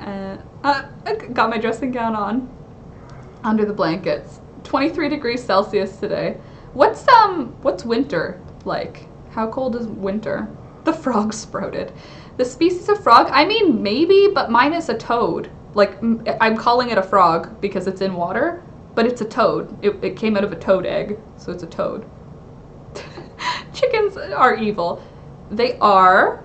I got my dressing gown on under the blankets. 23 degrees Celsius today. What's winter like? How cold is winter? The frog sprouted. The species of frog, I mean, maybe, but mine is a toad. Like, I'm calling it a frog because it's in water, but it's a toad. It came out of a toad egg, so it's a toad. Chickens are evil. They are,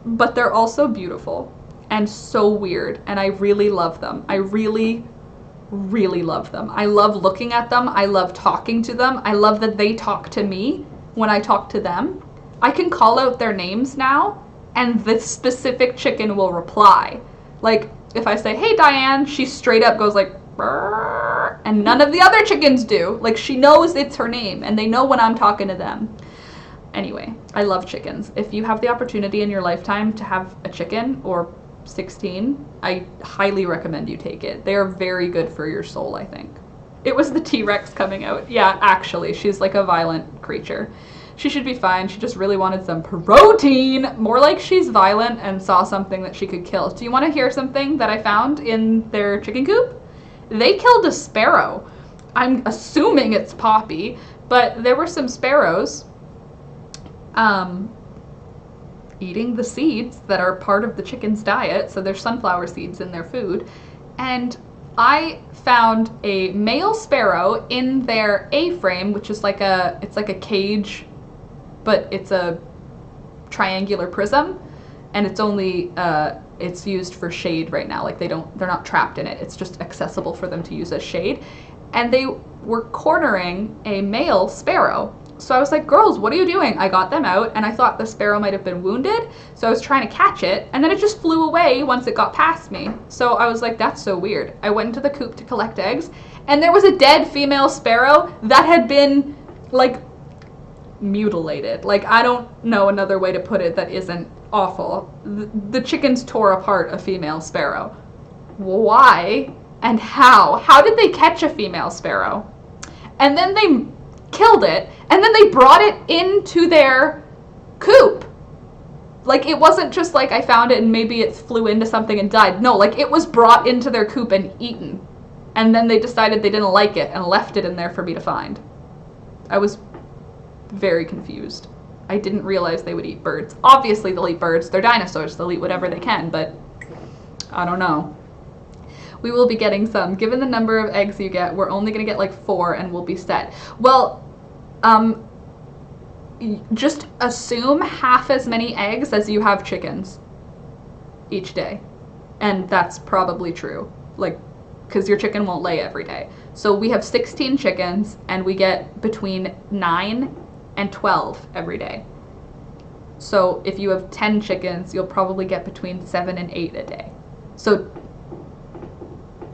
but they're also beautiful and so weird, and I really love them. I really, really love them. I love looking at them. I love talking to them. I love that they talk to me when I talk to them. I can call out their names now, and the specific chicken will reply. Like, if I say, hey, Diane, she straight up goes like, brrr, and none of the other chickens do. Like, she knows it's her name, and they know when I'm talking to them. Anyway, I love chickens. If you have the opportunity in your lifetime to have a chicken, or 16, I highly recommend you take it. They are very good for your soul, I think. It was the T-Rex coming out. Yeah, actually, she's like a violent creature. She should be fine. She just really wanted some protein. More like she's violent and saw something that she could kill. Do you want to hear something that I found in their chicken coop? They killed a sparrow. I'm assuming it's Poppy, but there were some sparrows eating the seeds that are part of the chicken's diet. So there's sunflower seeds in their food. And I found a male sparrow in their A-frame, which is like it's like a cage, but it's a triangular prism, and it's only it's used for shade right now. Like they're not trapped in it. It's just accessible for them to use as shade. And they were cornering a male sparrow. So I was like, girls, what are you doing? I got them out, and I thought the sparrow might have been wounded, so I was trying to catch it, and then it just flew away once it got past me. So I was like, that's so weird. I went into the coop to collect eggs, and there was a dead female sparrow that had been, like, mutilated. Like, I don't know another way to put it that isn't awful. The chickens tore apart a female sparrow. Why and how? How did they catch a female sparrow? And then they killed it, and then they brought it into their coop. Like, it wasn't just like I found it and maybe it flew into something and died. No, like, it was brought into their coop and eaten. And then they decided they didn't like it and left it in there for me to find. I was very confused. I didn't realize they would eat birds. Obviously they'll eat birds. They're dinosaurs. They'll eat whatever they can, but I don't know. We will be getting some. Given the number of eggs you get, we're only going to get like 4 and we'll be set. Well, just assume half as many eggs as you have chickens each day. And that's probably true. Like, because your chicken won't lay every day. So we have 16 chickens and we get between 9 and 12 every day. So if you have 10 chickens, you'll probably get between 7 and 8 a day. So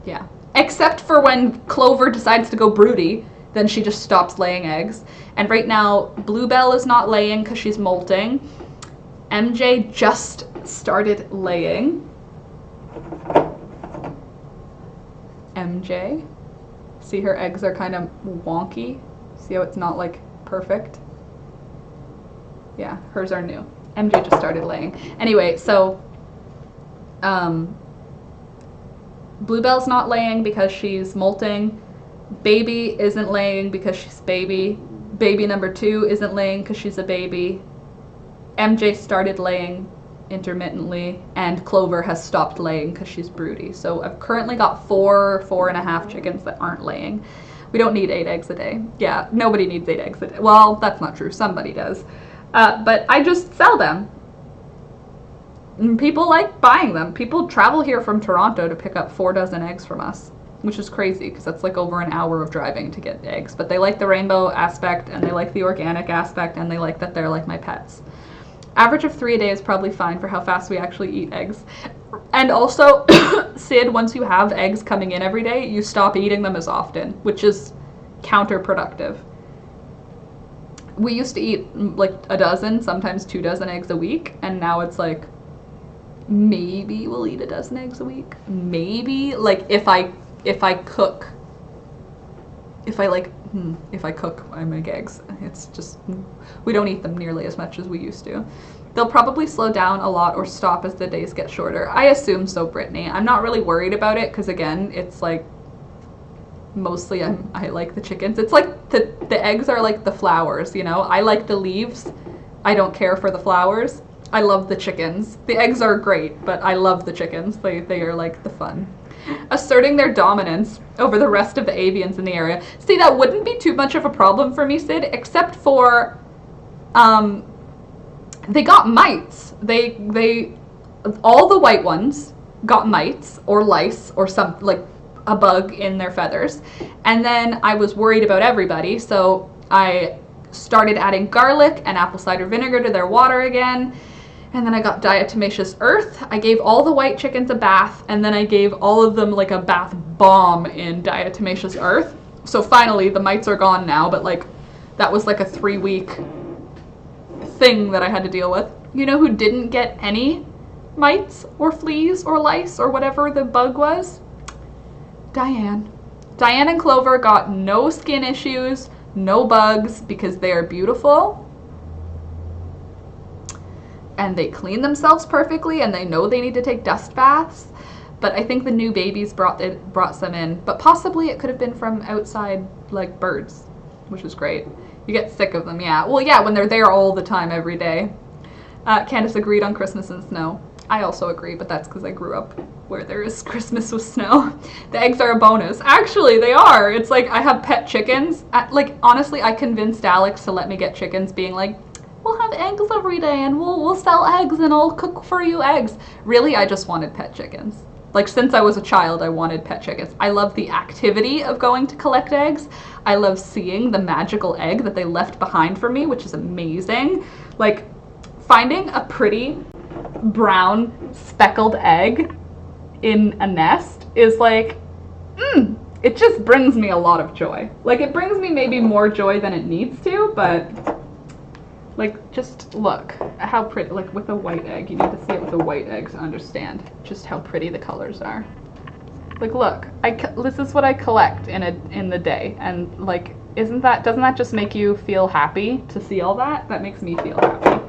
yeah, except for when Clover decides to go broody, then she just stops laying eggs. And right now, Bluebell is not laying because she's molting. MJ just started laying. MJ, see her eggs are kind of wonky. See how it's not like perfect? Yeah, hers are new. MJ just started laying. Anyway, so Bluebell's not laying because she's molting. Baby isn't laying because she's baby. Baby number 2 isn't laying because she's a baby. MJ started laying intermittently, and Clover has stopped laying because she's broody. So I've currently got 4.5 chickens that aren't laying. We don't need 8 eggs a day. Yeah, nobody needs 8 eggs a day. Well, that's not true. Somebody does. But I just sell them. People like buying them. People travel here from Toronto to pick up 4 dozen eggs from us, which is crazy because that's like over an hour of driving to get eggs. But they like the rainbow aspect, and they like the organic aspect, and they like that they're like my pets. Average of 3 a day is probably fine for how fast we actually eat eggs. And also, Sid, once you have eggs coming in every day, you stop eating them as often, which is counterproductive. We used to eat like a dozen, sometimes 2 dozen eggs a week, and now it's like, maybe we'll eat a dozen eggs a week. Maybe, like, if I cook, if I cook, I make eggs. It's just, we don't eat them nearly as much as we used to. They'll probably slow down a lot or stop as the days get shorter. I assume so, Brittany. I'm not really worried about it because, again, it's like, mostly I like the chickens. It's like the eggs are like the flowers, you know? I like the leaves. I don't care for the flowers. I love the chickens. The eggs are great, but I love the chickens. They are like the fun. Asserting their dominance over the rest of the avians in the area. See, that wouldn't be too much of a problem for me, Sid, except for they got mites. They all the white ones got mites or lice or some, like, a bug in their feathers. And then I was worried about everybody, so I started adding garlic and apple cider vinegar to their water again. And then I got diatomaceous earth. I gave all the white chickens a bath, and then I gave all of them like a bath bomb in diatomaceous earth. So finally, the mites are gone now, but like that was like a 3-week thing that I had to deal with. You know who didn't get any mites or fleas or lice or whatever the bug was? Diane. Diane and Clover got no skin issues, no bugs, because they are beautiful. And they clean themselves perfectly, and they know they need to take dust baths. But I think the new babies brought some in. But possibly it could have been from outside, like birds, which is great. You get sick of them, yeah. Well, yeah, when they're there all the time, every day. Candace agreed on Christmas and snow. I also agree, but that's because I grew up where there is Christmas with snow. The eggs are a bonus. Actually, they are. It's like I have pet chickens. Like, honestly, I convinced Alex to let me get chickens, being like, we'll have eggs every day and we'll sell eggs and I'll cook for you eggs. Really, I just wanted pet chickens. Like, since I was a child, I wanted pet chickens. I love the activity of going to collect eggs. I love seeing the magical egg that they left behind for me, which is amazing. Like, finding a pretty brown speckled egg in a nest is like, it just brings me a lot of joy. Like, it brings me maybe more joy than it needs to, but like, just look how pretty, like with a white egg, you need to see it with a white egg to understand just how pretty the colors are. Like, look, this is what I collect in the day, and like, doesn't that just make you feel happy to see all that? That makes me feel happy.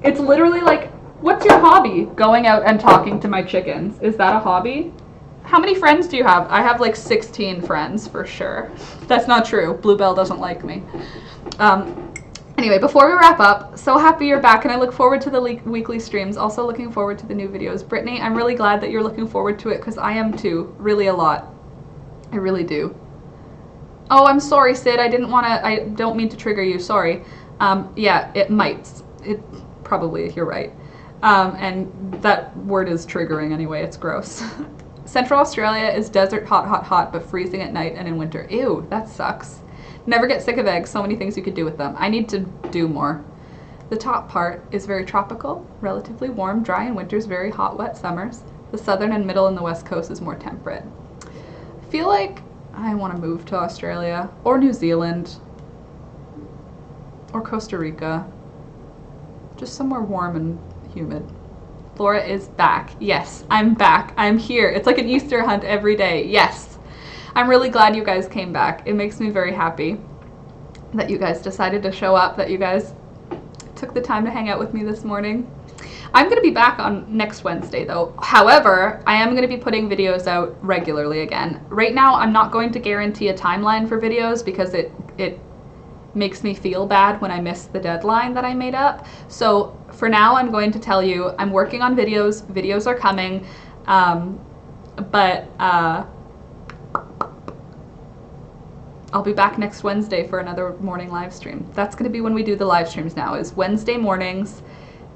It's literally like, what's your hobby? Going out and talking to my chickens. Is that a hobby? How many friends do you have? I have like 16 friends for sure. That's not true. Bluebell doesn't like me. Anyway, before we wrap up, so happy you're back, and I look forward to the weekly streams. Also looking forward to the new videos. Brittany, I'm really glad that you're looking forward to it, because I am too. Really a lot. I really do. Oh, I'm sorry, Sid. I don't mean to trigger you. Sorry. Yeah, it might. It probably, you're right. And that word is triggering anyway. It's gross. Central Australia is desert, hot, hot, hot, but freezing at night and in winter. Ew, that sucks. Never get sick of eggs. So many things you could do with them. I need to do more. The top part is very tropical, relatively warm, dry in winters, very hot, wet summers. The southern and middle and the west coast is more temperate. I feel like I want to move to Australia or New Zealand or Costa Rica. Just somewhere warm and humid. Laura is back. Yes, I'm back. I'm here. It's like an Easter hunt every day. Yes. I'm really glad you guys came back. It makes me very happy that you guys decided to show up, that you guys took the time to hang out with me this morning. I'm going to be back on next Wednesday though. However, I am going to be putting videos out regularly again. Right now, I'm not going to guarantee a timeline for videos because it makes me feel bad when I miss the deadline that I made up. So for now, I'm going to tell you I'm working on videos. Videos are coming. I'll be back next Wednesday for another morning live stream. That's going to be when we do the live streams now, is Wednesday mornings.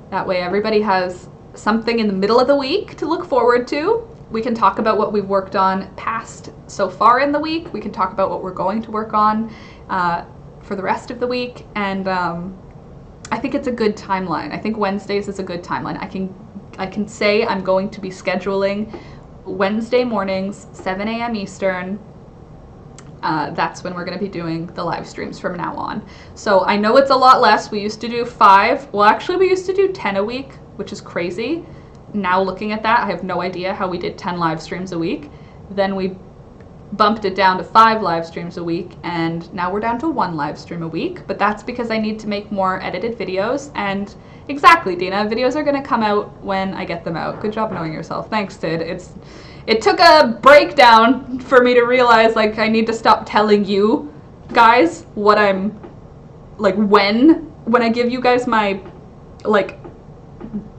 That way everybody has something in the middle of the week to look forward to. We can talk about what we've worked on past so far in the week. We can talk about what we're going to work on for the rest of the week. And I think it's a good timeline. I think Wednesdays is a good timeline. I can say I'm going to be scheduling Wednesday mornings, 7 a.m. Eastern. That's when we're going to be doing the live streams from now on. So I know it's a lot less. We used to do 5. Well, actually, we used to do 10 a week, which is crazy. Now looking at that, I have no idea how we did 10 live streams a week. Then we bumped it down to 5 live streams a week, and now we're down to 1 live stream a week. But that's because I need to make more edited videos. And exactly, Dina, videos are going to come out when I get them out. Good job knowing yourself. Thanks, Sid. It took a breakdown for me to realize, like, I need to stop telling you guys what I'm, like, when I give you guys my, like,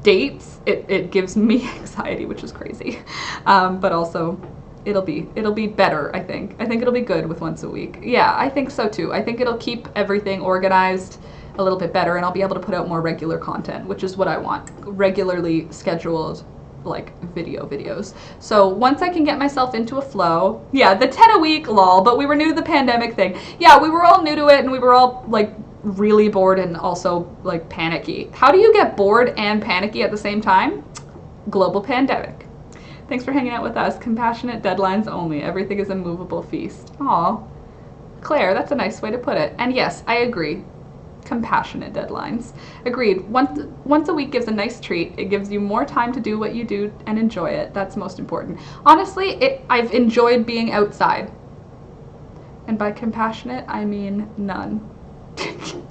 dates, it gives me anxiety, which is crazy. But also, it'll be better, I think. I think it'll be good with once a week. Yeah, I think so too. I think it'll keep everything organized a little bit better, and I'll be able to put out more regular content, which is what I want. Regularly scheduled, like, videos. So once I can get myself into a flow, yeah, the 10 a week, lol, but we were new to the pandemic thing. Yeah, we were all new to it, and we were all, like, really bored and also like panicky. How do you get bored and panicky at the same time? Global pandemic. Thanks for hanging out with us. Compassionate deadlines only. Everything is a movable feast. Aw. Claire, that's a nice way to put it. And yes, I agree. Compassionate deadlines. Agreed. Once a week gives a nice treat. It gives you more time to do what you do and enjoy it. That's most important. Honestly, I've enjoyed being outside. And by compassionate, I mean none.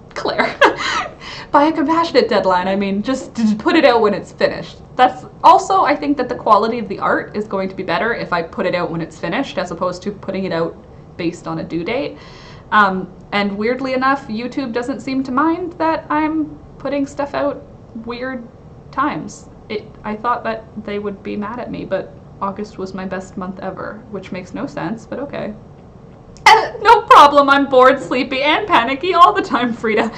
Claire. By a compassionate deadline, I mean just put it out when it's finished. That's also, I think that the quality of the art is going to be better if I put it out when it's finished as opposed to putting it out based on a due date. And weirdly enough, YouTube doesn't seem to mind that I'm putting stuff out weird times. I thought that they would be mad at me, but August was my best month ever, which makes no sense, but okay. No problem, I'm bored, sleepy, and panicky all the time, Frida.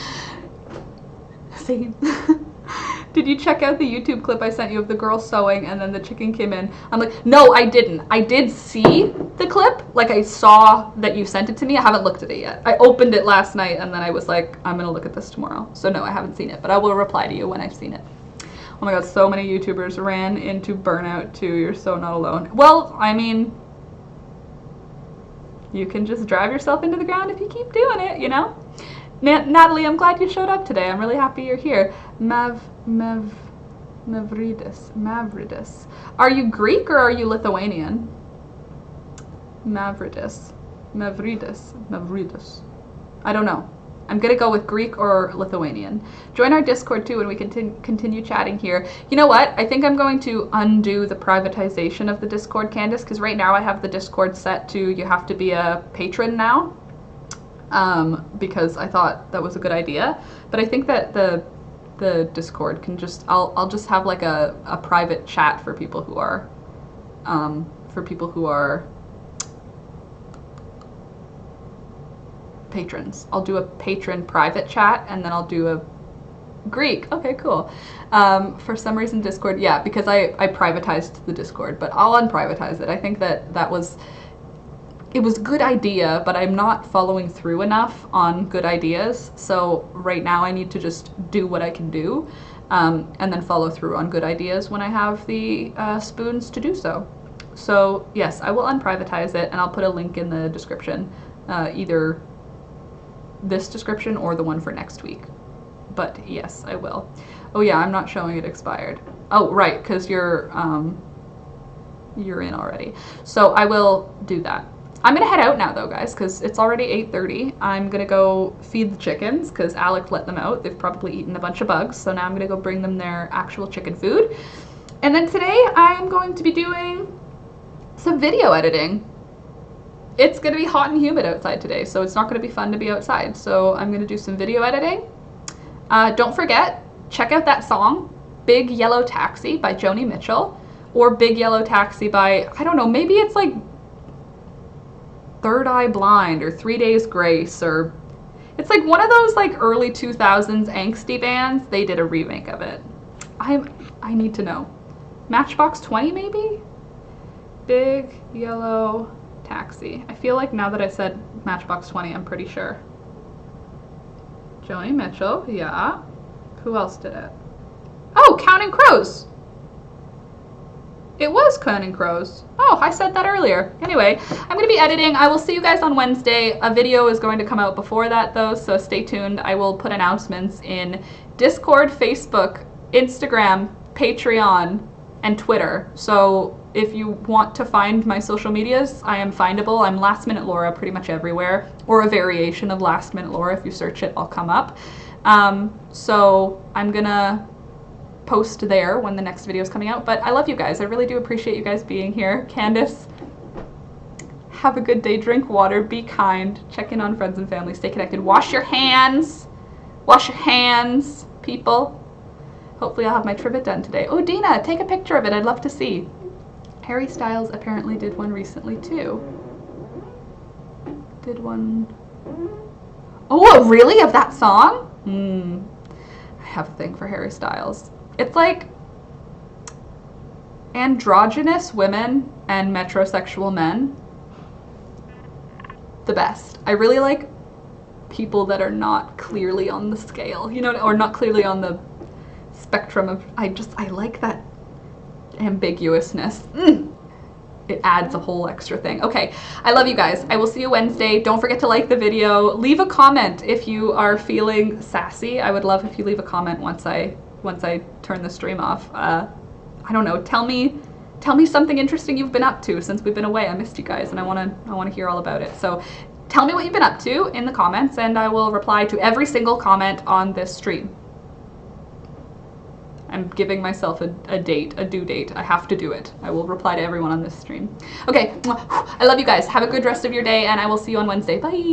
Same. Did you check out the YouTube clip I sent you of the girl sewing and then the chicken came in? I'm like, no, I didn't. I did see the clip. Like, I saw that you sent it to me. I haven't looked at it yet. I opened it last night and then I was like, I'm going to look at this tomorrow. So no, I haven't seen it, but I will reply to you when I've seen it. Oh my god, so many YouTubers ran into burnout too. You're so not alone. Well, I mean, you can just drive yourself into the ground if you keep doing it, you know? Natalie, I'm glad you showed up today. I'm really happy you're here. Mavridis. Are you Greek or are you Lithuanian? Mavridis. I don't know. I'm gonna go with Greek or Lithuanian. Join our Discord too and we can continue chatting here. You know what? I think I'm going to undo the privatization of the Discord, Candace, because right now I have the Discord set to you have to be a patron now. Because I thought that was a good idea. But I think that the Discord can just I'll just have like a private chat for people who are patrons. I'll do a patron private chat and then I'll do a Greek. Okay, cool. For some reason Discord, yeah, because I privatized the Discord, but I'll unprivatize it. I think that was it was a good idea, but I'm not following through enough on good ideas. So right now I need to just do what I can do and then follow through on good ideas when I have the spoons to do so. So yes, I will unprivatize it and I'll put a link in the description, either this description or the one for next week. But yes, I will. Oh yeah, I'm not showing it expired. Oh, right, because you're in already. So I will do that. I'm gonna head out now though, guys, because it's already 8:30. I'm gonna go feed the chickens because Alec let them out. They've probably eaten a bunch of bugs, so now I'm gonna go bring them their actual chicken food. And then today I'm going to be doing some video editing. It's gonna be hot and humid outside today, so it's not gonna be fun to be outside. So I'm gonna do some video editing. Don't forget, check out that song, Big Yellow Taxi by Joni Mitchell, or Big Yellow Taxi by, I don't know, maybe it's like Third Eye Blind or 3 Days Grace, or it's like one of those like early 2000s angsty bands. They did a remake of it. I need to know. Matchbox 20 maybe? Big Yellow Taxi. I feel like now that I said Matchbox 20, I'm pretty sure. Joni Mitchell, yeah. Who else did it? Oh, Counting Crows. It was Counting Crows. Oh, I said that earlier. Anyway, I'm going to be editing. I will see you guys on Wednesday. A video is going to come out before that, though, so stay tuned. I will put announcements in Discord, Facebook, Instagram, Patreon, and Twitter. So if you want to find my social medias, I am findable. I'm Last Minute Laura pretty much everywhere, or a variation of Last Minute Laura. If you search it, I'll come up. So I'm going to post there when the next video is coming out. But I love you guys. I really do appreciate you guys being here. Candace, have a good day. Drink water. Be kind. Check in on friends and family. Stay connected. Wash your hands. Wash your hands, people. Hopefully I'll have my trivet done today. Oh, Dina, take a picture of it. I'd love to see. Harry Styles apparently did one recently too. Did one... Oh, really? Of that song? I have a thing for Harry Styles. It's like androgynous women and metrosexual men. The best. I really like people that are not clearly on the scale, you know, or not clearly on the spectrum of, I like that ambiguousness. It adds a whole extra thing. Okay, I love you guys. I will see you Wednesday. Don't forget to like the video. Leave a comment if you are feeling sassy. I would love if you leave a comment once I turn the stream off. I don't know. Tell me something interesting you've been up to since we've been away. I missed you guys, and I want to hear all about it. So tell me what you've been up to in the comments, and I will reply to every single comment on this stream. I'm giving myself a due date. I have to do it. I will reply to everyone on this stream. Okay, I love you guys. Have a good rest of your day, and I will see you on Wednesday. Bye.